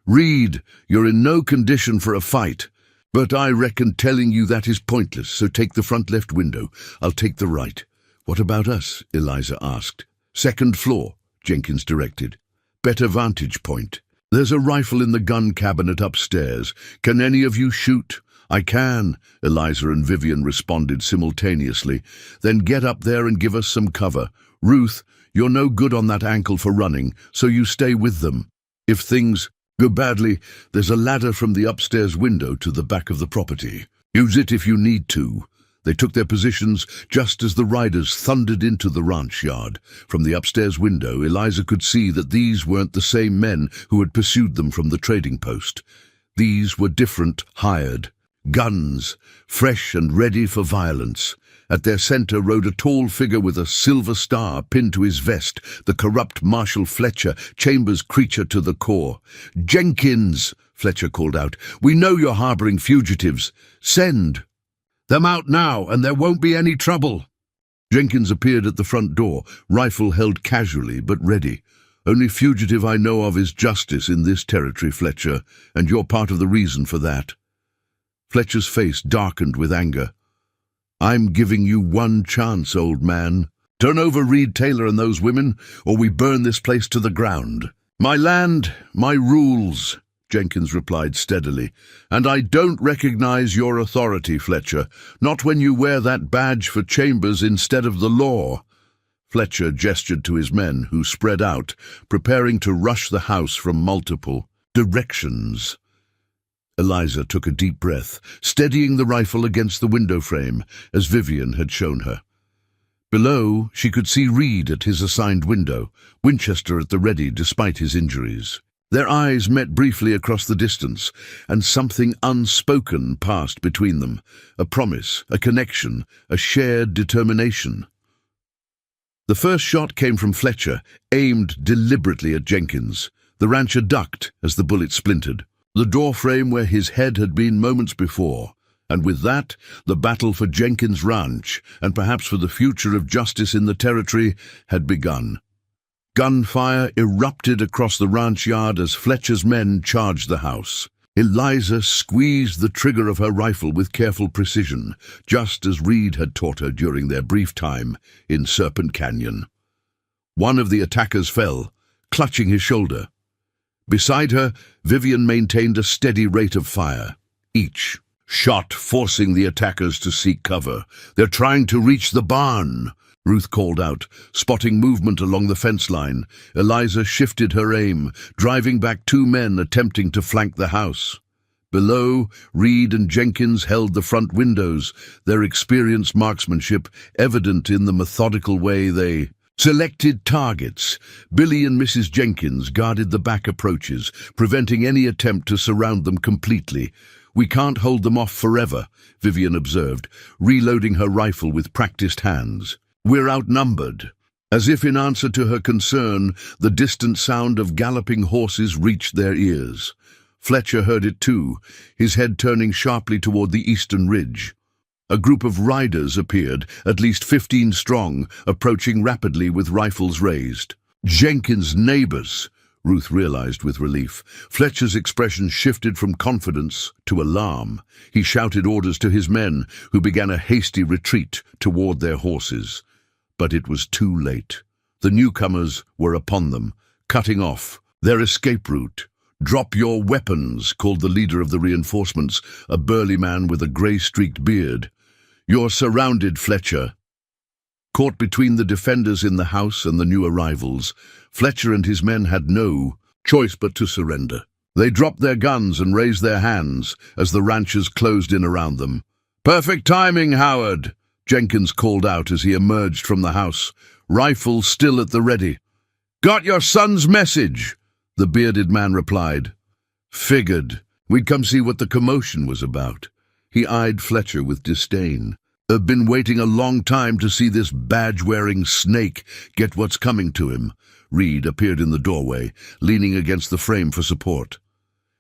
Reed, you're in no condition for a fight. But I reckon telling you that is pointless, so take the front left window. I'll take the right." "What about us?" Eliza asked. "Second floor," Jenkins directed. "Better vantage point. There's a rifle in the gun cabinet upstairs. Can any of you shoot?" "I can," Eliza and Vivian responded simultaneously. "Then get up there and give us some cover. Ruth, you're no good on that ankle for running, so you stay with them. If things go badly, there's a ladder from the upstairs window to the back of the property. Use it if you need to." They took their positions just as the riders thundered into the ranch yard. From the upstairs window, Eliza could see that these weren't the same men who had pursued them from the trading post. These were different, hired. Guns, fresh and ready for violence. At their center rode a tall figure with a silver star pinned to his vest, the corrupt Marshal Fletcher, Chambers' creature to the core. "Jenkins," Fletcher called out, "we know you're harboring fugitives. Send them out now, and there won't be any trouble." Jenkins appeared at the front door, rifle held casually but ready. Only fugitive I know of is justice in this territory, Fletcher, and you're part of the reason for that. Fletcher's face darkened with anger. I'm giving you one chance, old man. Turn over Reed Taylor and those women, or we burn this place to the ground. My land, my rules, Jenkins replied steadily, and I don't recognize your authority, Fletcher, not when you wear that badge for Chambers instead of the law. Fletcher gestured to his men, who spread out, preparing to rush the house from multiple directions. Eliza took a deep breath, steadying the rifle against the window frame, as Vivian had shown her. Below, she could see Reed at his assigned window, Winchester at the ready despite his injuries. Their eyes met briefly across the distance, and something unspoken passed between them, a promise, a connection, a shared determination. The first shot came from Fletcher, aimed deliberately at Jenkins. The rancher ducked as the bullet splintered. The doorframe where his head had been moments before, and with that, the battle for Jenkins Ranch, and perhaps for the future of justice in the territory, had begun. Gunfire erupted across the ranch yard as Fletcher's men charged the house. Eliza squeezed the trigger of her rifle with careful precision, just as Reed had taught her during their brief time in Serpent Canyon. One of the attackers fell, clutching his shoulder. Beside her, Vivian maintained a steady rate of fire, each shot forcing the attackers to seek cover. They're trying to reach the barn, Ruth called out, spotting movement along the fence line. Eliza shifted her aim, driving back two men attempting to flank the house. Below, Reed and Jenkins held the front windows, their experienced marksmanship evident in the methodical way they selected targets. Billy and Mrs. Jenkins guarded the back approaches, preventing any attempt to surround them completely. We can't hold them off forever, Vivian observed, reloading her rifle with practiced hands. We're outnumbered. As if in answer to her concern, the distant sound of galloping horses reached their ears. Fletcher heard it too, his head turning sharply toward the eastern ridge. A group of riders appeared, at least 15 strong, approaching rapidly with rifles raised. Jenkins' neighbors, Ruth realized with relief. Fletcher's expression shifted from confidence to alarm. He shouted orders to his men, who began a hasty retreat toward their horses. But it was too late. The newcomers were upon them, cutting off their escape route. "Drop your weapons," called the leader of the reinforcements, a burly man with a grey-streaked beard. "You're surrounded, Fletcher." Caught between the defenders in the house and the new arrivals, Fletcher and his men had no choice but to surrender. They dropped their guns and raised their hands as the ranchers closed in around them. "Perfect timing, Howard," Jenkins called out as he emerged from the house, rifle still at the ready. "Got your son's message," the bearded man replied. "Figured. We'd come see what the commotion was about." He eyed Fletcher with disdain. "I've been waiting a long time to see this badge-wearing snake get what's coming to him." Reed appeared in the doorway, leaning against the frame for support.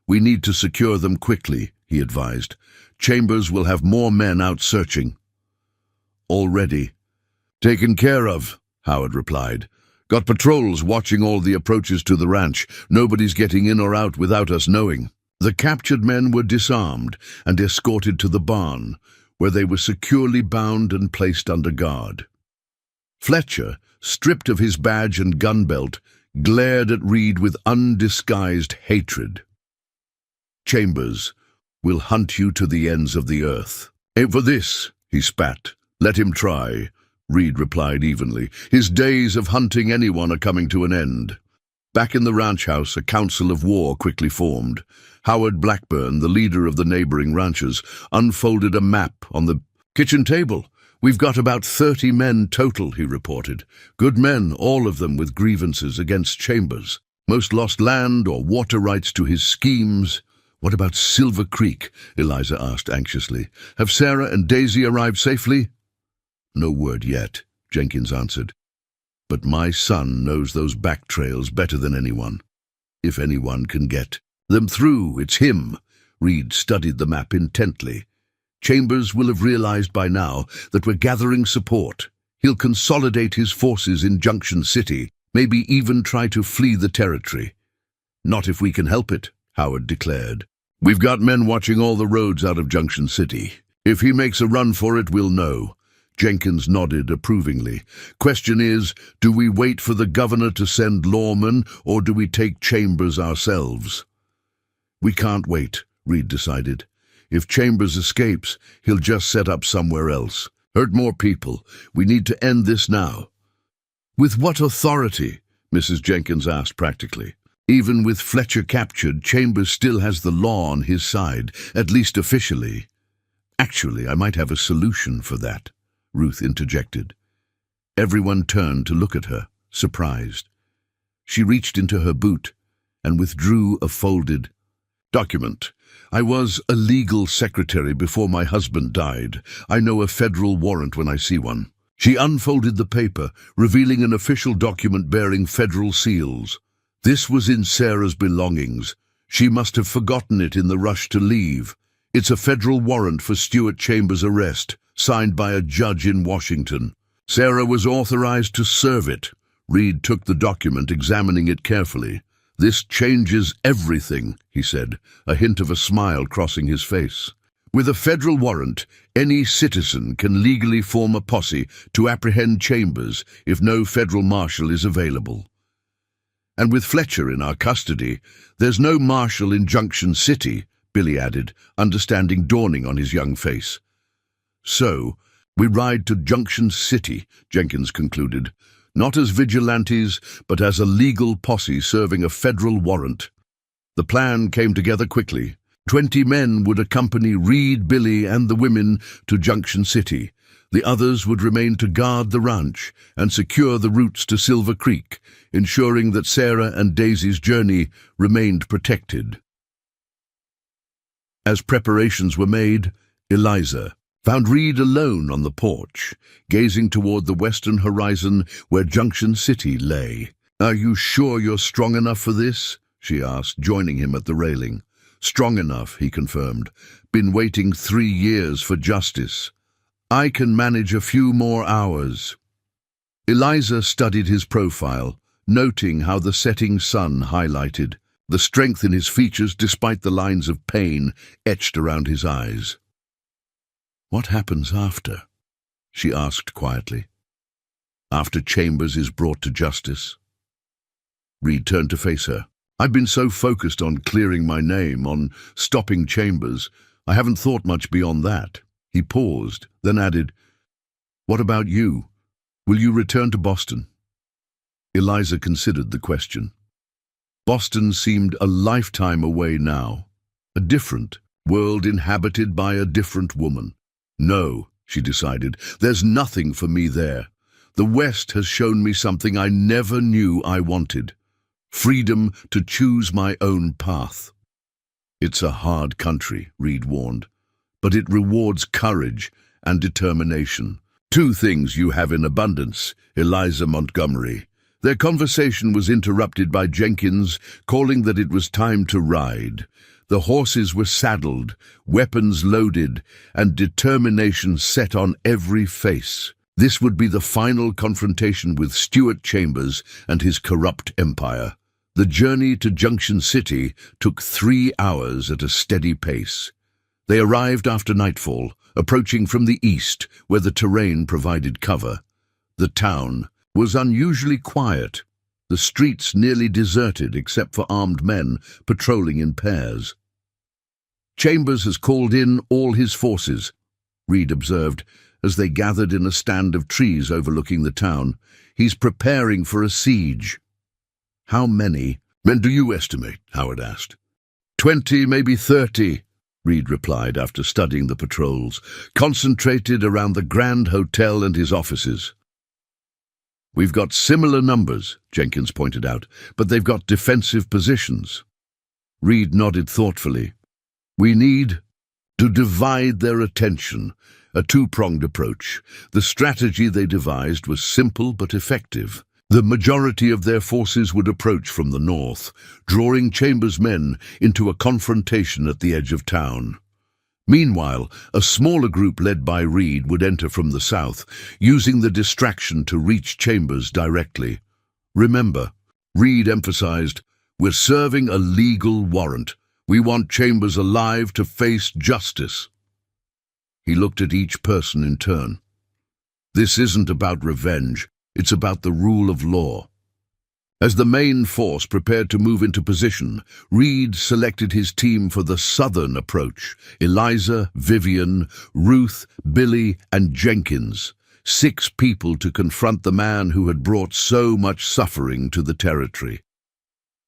"We need to secure them quickly," he advised. "Chambers will have more men out searching." "Already." "Taken care of," Howard replied. "Got patrols watching all the approaches to the ranch. Nobody's getting in or out without us knowing." The captured men were disarmed and escorted to the barn, where they were securely bound and placed under guard. Fletcher, stripped of his badge and gun belt, glared at Reed with undisguised hatred. "Chambers will hunt you to the ends of the earth." "Aim for this," he spat. "Let him try," Reed replied evenly. "His days of hunting anyone are coming to an end." Back in the ranch house, a council of war quickly formed. Howard Blackburn, the leader of the neighboring ranchers, unfolded a map on the kitchen table. "We've got about 30 men total," he reported. "Good men, all of them with grievances against Chambers. Most lost land or water rights to his schemes." "What about Silver Creek?" Eliza asked anxiously. "Have Sarah and Daisy arrived safely?" "No word yet," Jenkins answered. "But my son knows those back trails better than anyone. If anyone can get them through, it's him." Reed studied the map intently. "Chambers will have realized by now that we're gathering support. He'll consolidate his forces in Junction City, maybe even try to flee the territory. Not if we can help it, Howard declared. We've got men watching all the roads out of Junction City. If he makes a run for it, we'll know. Jenkins nodded approvingly. Question is, do we wait for the governor to send lawmen, or do we take Chambers ourselves? We can't wait, Reed decided. If Chambers escapes, he'll just set up somewhere else. Hurt more people. We need to end this now. With what authority? Mrs. Jenkins asked practically. Even with Fletcher captured, Chambers still has the law on his side, at least officially. Actually, I might have a solution for that, Ruth interjected. Everyone turned to look at her, surprised. She reached into her boot and withdrew a folded document. I was a legal secretary before my husband died. I know a federal warrant when I see one. She unfolded the paper, revealing an official document bearing federal seals. This was in Sarah's belongings. She must have forgotten it in the rush to leave. It's a federal warrant for Stuart Chambers' arrest, signed by a judge in Washington. Sarah was authorized to serve it. Reed took the document, examining it carefully. This changes everything, he said, a hint of a smile crossing his face. With a federal warrant, any citizen can legally form a posse to apprehend Chambers if no federal marshal is available. And with Fletcher in our custody, there's no marshal in Junction City, Billy added, understanding dawning on his young face. So, we ride to Junction City, Jenkins concluded, not as vigilantes, but as a legal posse serving a federal warrant. The plan came together quickly. 20 men would accompany Reed, Billy, and the women to Junction City. The others would remain to guard the ranch and secure the routes to Silver Creek, ensuring that Sarah and Daisy's journey remained protected. As preparations were made, Eliza found Reed alone on the porch, gazing toward the western horizon where Junction City lay. "Are you sure you're strong enough for this?" she asked, joining him at the railing. "Strong enough," he confirmed. "Been waiting 3 years for justice. I can manage a few more hours." Eliza studied his profile, noting how the setting sun highlighted the strength in his features despite the lines of pain etched around his eyes. "What happens after?" she asked quietly. "After Chambers is brought to justice?" Reed turned to face her. "I've been so focused on clearing my name, on stopping Chambers, I haven't thought much beyond that." He paused, then added, "What about you? Will you return to Boston?" Eliza considered the question. Boston seemed a lifetime away now, a different world inhabited by a different woman. "No," she decided, "there's nothing for me there. The West has shown me something I never knew I wanted. Freedom to choose my own path." "It's a hard country," Reed warned, "but it rewards courage and determination. 2 things you have in abundance, Eliza Montgomery." Their conversation was interrupted by Jenkins calling that it was time to ride. The horses were saddled, weapons loaded, and determination set on every face. This would be the final confrontation with Stuart Chambers and his corrupt empire. The journey to Junction City took 3 hours at a steady pace. They arrived after nightfall, approaching from the east, where the terrain provided cover. The town was unusually quiet, the streets nearly deserted except for armed men patrolling in pairs. "Chambers has called in all his forces," Reed observed, as they gathered in a stand of trees overlooking the town. "He's preparing for a siege." "How many men do you estimate?" Howard asked. 20, maybe 30, Reed replied after studying the patrols, concentrated around the Grand Hotel and his offices. "We've got similar numbers," Jenkins pointed out, "but they've got defensive positions." Reed nodded thoughtfully. "We need to divide their attention, a 2-pronged approach. The strategy they devised was simple but effective. The majority of their forces would approach from the north, drawing Chambers' men into a confrontation at the edge of town. Meanwhile, a smaller group led by Reed would enter from the south, using the distraction to reach Chambers directly. Remember, Reed emphasized, we're serving a legal warrant. We want Chambers alive to face justice. He looked at each person in turn. This isn't about revenge, it's about the rule of law. As the main force prepared to move into position, Reed selected his team for the southern approach. Eliza, Vivian, Ruth, Billy, and Jenkins. 6 people to confront the man who had brought so much suffering to the territory.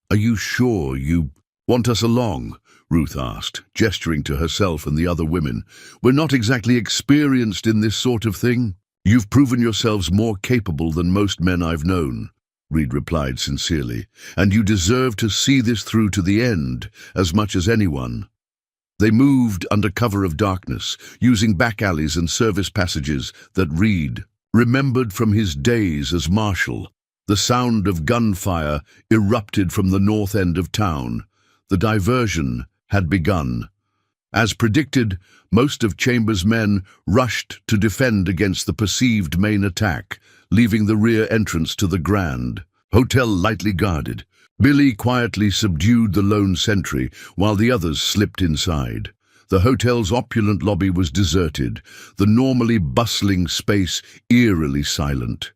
"Are you sure you want us along?" Ruth asked, gesturing to herself and the other women. "We're not exactly experienced in this sort of thing." "You've proven yourselves more capable than most men I've known," Reed replied sincerely, "and you deserve to see this through to the end as much as anyone." They moved under cover of darkness, using back alleys and service passages that Reed remembered from his days as marshal. The sound of gunfire erupted from the north end of town. The diversion had begun. As predicted, most of Chambers' men rushed to defend against the perceived main attack, leaving the rear entrance to the Grand Hotel lightly guarded. Billy quietly subdued the lone sentry while the others slipped inside. The hotel's opulent lobby was deserted, the normally bustling space eerily silent.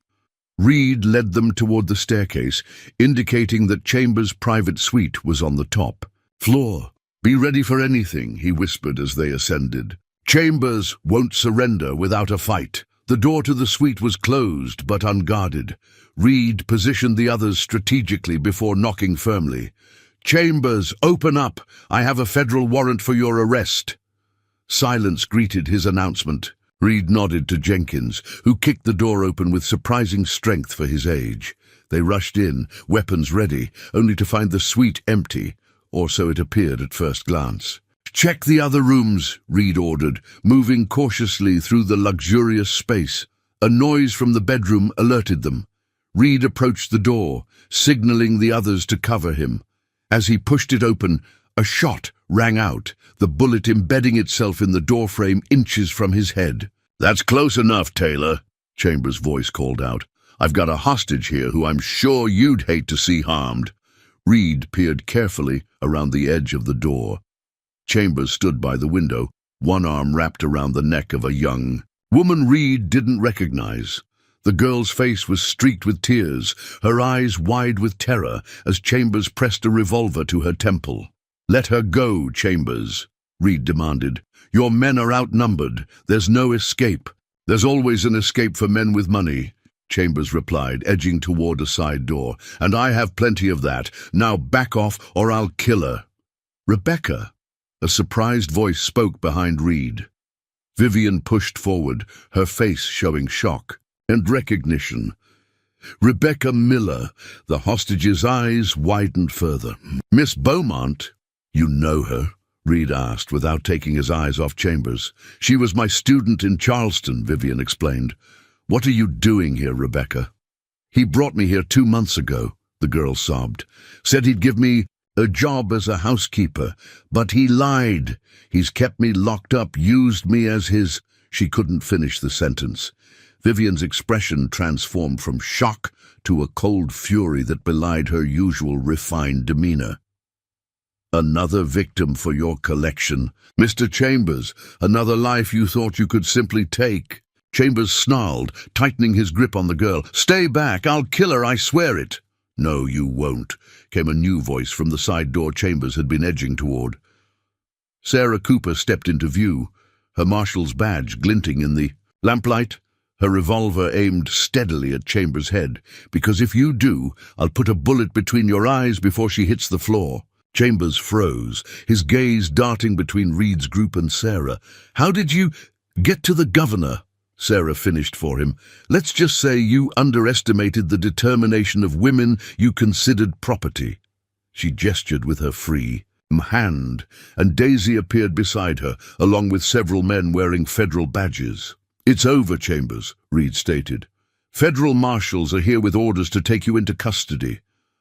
Reed led them toward the staircase, indicating that Chambers' private suite was on the top floor. "Be ready for anything," he whispered as they ascended. "Chambers won't surrender without a fight." The door to the suite was closed but unguarded. Reed positioned the others strategically before knocking firmly. "Chambers, open up! I have a federal warrant for your arrest." Silence greeted his announcement. Reed nodded to Jenkins, who kicked the door open with surprising strength for his age. They rushed in, weapons ready, only to find the suite empty, or so it appeared at first glance. "Check the other rooms," Reed ordered, moving cautiously through the luxurious space. A noise from the bedroom alerted them. Reed approached the door, signaling the others to cover him. As he pushed it open, a shot rang out, the bullet embedding itself in the doorframe inches from his head. "That's close enough, Taylor," Chambers' voice called out. "I've got a hostage here who I'm sure you'd hate to see harmed." Reed peered carefully around the edge of the door. Chambers stood by the window, one arm wrapped around the neck of a young woman Reed didn't recognize. The girl's face was streaked with tears, her eyes wide with terror as Chambers pressed a revolver to her temple. "Let her go, Chambers," Reed demanded. "Your men are outnumbered. There's no escape." "There's always an escape for men with money," Chambers replied, edging toward a side door. "And I have plenty of that. Now back off or I'll kill her." "Rebecca," a surprised voice spoke behind Reed. Vivian pushed forward, her face showing shock and recognition. "Rebecca Miller." The hostage's eyes widened further. "Miss Beaumont?" "You know her?" Reed asked, without taking his eyes off Chambers. "She was my student in Charleston," Vivian explained. "What are you doing here, Rebecca?" "He brought me here 2 months ago," the girl sobbed. "Said he'd give me a job as a housekeeper, but he lied. He's kept me locked up, used me as his—" She couldn't finish the sentence. Vivian's expression transformed from shock to a cold fury that belied her usual refined demeanor. "Another victim for your collection. Mr. Chambers, another life you thought you could simply take." Chambers snarled, tightening his grip on the girl. "Stay back, I'll kill her, I swear it." "No, you won't," came a new voice from the side door Chambers had been edging toward. Sarah Cooper stepped into view, her marshal's badge glinting in the lamplight, her revolver aimed steadily at Chambers' head. "Because if you do, I'll put a bullet between your eyes before she hits the floor." Chambers froze, his gaze darting between Reed's group and Sarah. "How did you get to the governor?" Sarah finished for him. "Let's just say you underestimated the determination of women you considered property." She gestured with her free hand, and Daisy appeared beside her, along with several men wearing federal badges. "It's over, Chambers," Reed stated. "Federal marshals are here with orders to take you into custody.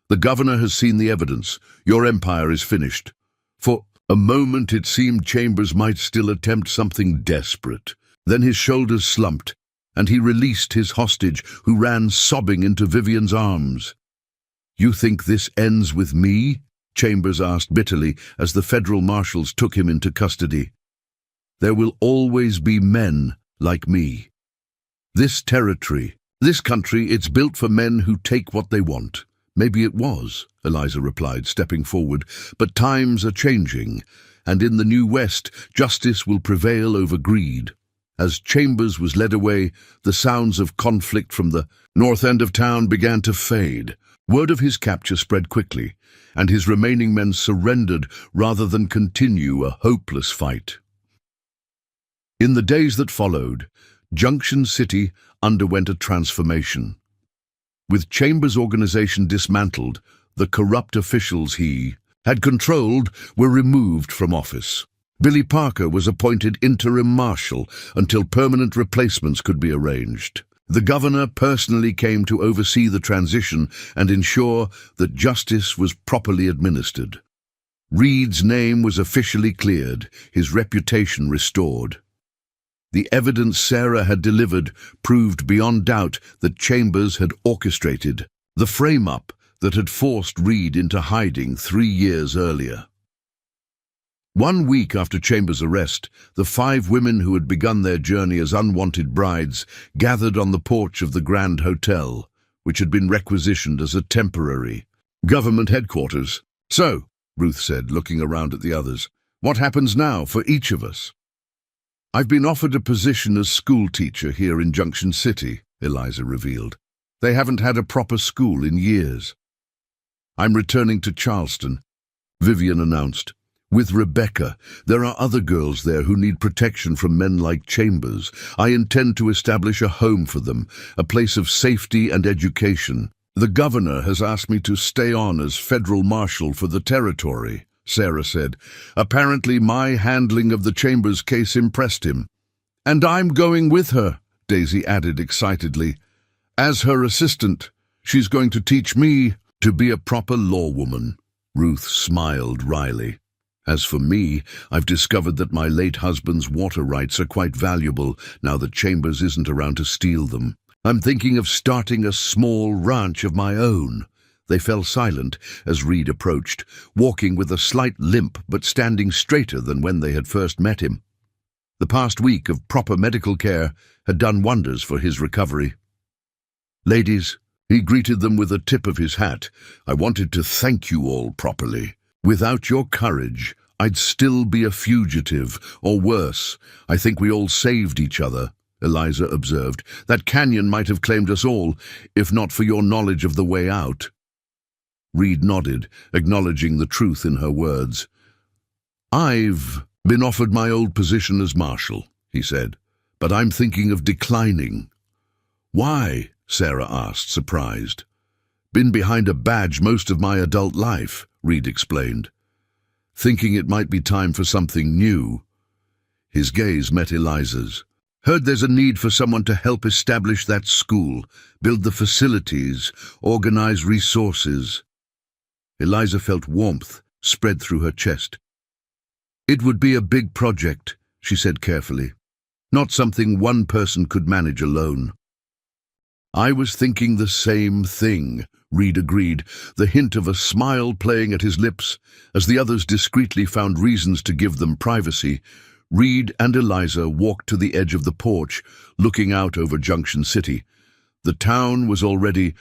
The governor has seen the evidence. Your empire is finished." For a moment it seemed Chambers might still attempt something desperate. Then his shoulders slumped, and he released his hostage, who ran sobbing into Vivian's arms. "You think this ends with me?" Chambers asked bitterly as the federal marshals took him into custody. "There will always be men like me. This territory, this country, it's built for men who take what they want." "Maybe it was," Eliza replied, stepping forward, "but times are changing, and in the New West, justice will prevail over greed." As Chambers was led away, the sounds of conflict from the north end of town began to fade. Word of his capture spread quickly, and his remaining men surrendered rather than continue a hopeless fight. In the days that followed, Junction City underwent a transformation. With Chambers' organization dismantled, the corrupt officials he had controlled were removed from office. Billy Parker was appointed interim marshal until permanent replacements could be arranged. The governor personally came to oversee the transition and ensure that justice was properly administered. Reed's name was officially cleared, his reputation restored. The evidence Sarah had delivered proved beyond doubt that Chambers had orchestrated the frame-up that had forced Reed into hiding 3 years earlier. 1 week after Chambers' arrest, the 5 women who had begun their journey as unwanted brides gathered on the porch of the Grand Hotel, which had been requisitioned as a temporary government headquarters. "So," Ruth said, looking around at the others, "what happens now for each of us?" "I've been offered a position as school teacher here in Junction City," Eliza revealed. "They haven't had a proper school in years." "I'm returning to Charleston," Vivian announced. "With Rebecca. There are other girls there who need protection from men like Chambers. I intend to establish a home for them, a place of safety and education. The governor has asked me to stay on as federal marshal for the territory," Sarah said. "Apparently my handling of the Chambers case impressed him." "And I'm going with her," Daisy added excitedly. "As her assistant, she's going to teach me to be a proper lawwoman." Ruth smiled wryly. "As for me, I've discovered that my late husband's water rights are quite valuable now that Chambers isn't around to steal them. I'm thinking of starting a small ranch of my own." They fell silent as Reed approached, walking with a slight limp but standing straighter than when they had first met him. The past week of proper medical care had done wonders for his recovery. "Ladies," he greeted them with a tip of his hat, "I wanted to thank you all properly. Without your courage, I'd still be a fugitive, or worse. I think we all saved each other," Eliza observed. "That canyon might have claimed us all, if not for your knowledge of the way out." Reed nodded, acknowledging the truth in her words. "I've been offered my old position as marshal," he said, "but I'm thinking of declining." "Why?" Sarah asked, surprised. "Been behind a badge most of my adult life," Reed explained. "Thinking it might be time for something new." His gaze met Eliza's. "Heard there's a need for someone to help establish that school, build the facilities, organize resources." Eliza felt warmth spread through her chest. "It would be a big project," she said carefully. "Not something one person could manage alone." "I was thinking the same thing," Reed agreed, the hint of a smile playing at his lips as the others discreetly found reasons to give them privacy. Reed and Eliza walked to the edge of the porch, looking out over Junction City. The town was already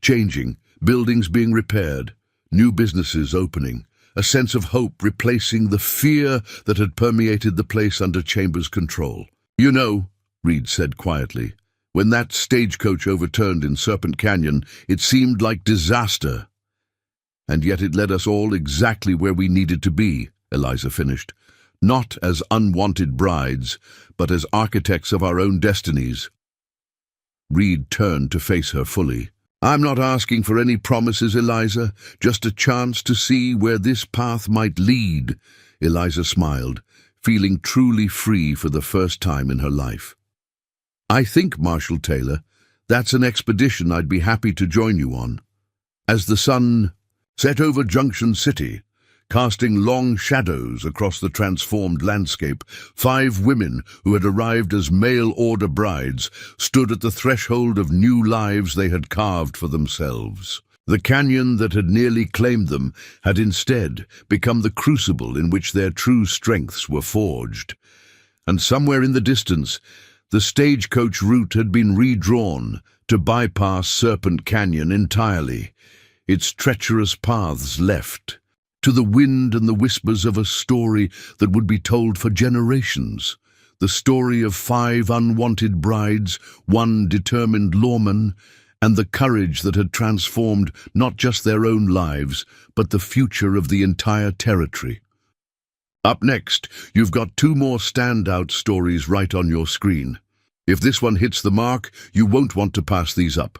changing, buildings being repaired, new businesses opening, a sense of hope replacing the fear that had permeated the place under Chambers' control. "You know," Reed said quietly, "when that stagecoach overturned in Serpent Canyon, it seemed like disaster. And yet it led us all exactly where we needed to be," Eliza finished. "Not as unwanted brides, but as architects of our own destinies." Reed turned to face her fully. "I'm not asking for any promises, Eliza, just a chance to see where this path might lead." Eliza smiled, feeling truly free for the first time in her life. "I think, Marshal Taylor, that's an expedition I'd be happy to join you on." As the sun set over Junction City, casting long shadows across the transformed landscape, 5 women who had arrived as mail-order brides stood at the threshold of new lives they had carved for themselves. The canyon that had nearly claimed them had instead become the crucible in which their true strengths were forged. And somewhere in the distance, the Stagecoach route had been redrawn to bypass Serpent Canyon entirely, its treacherous paths left to the wind and the whispers of a story that would be told for generations. The story of 5 unwanted brides, 1 determined lawman, and the courage that had transformed not just their own lives, but the future of the entire territory. Up next, you've got 2 more standout stories right on your screen. If this one hits the mark, you won't want to pass these up.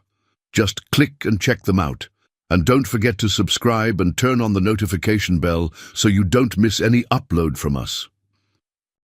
Just click and check them out. And don't forget to subscribe and turn on the notification bell so you don't miss any upload from us.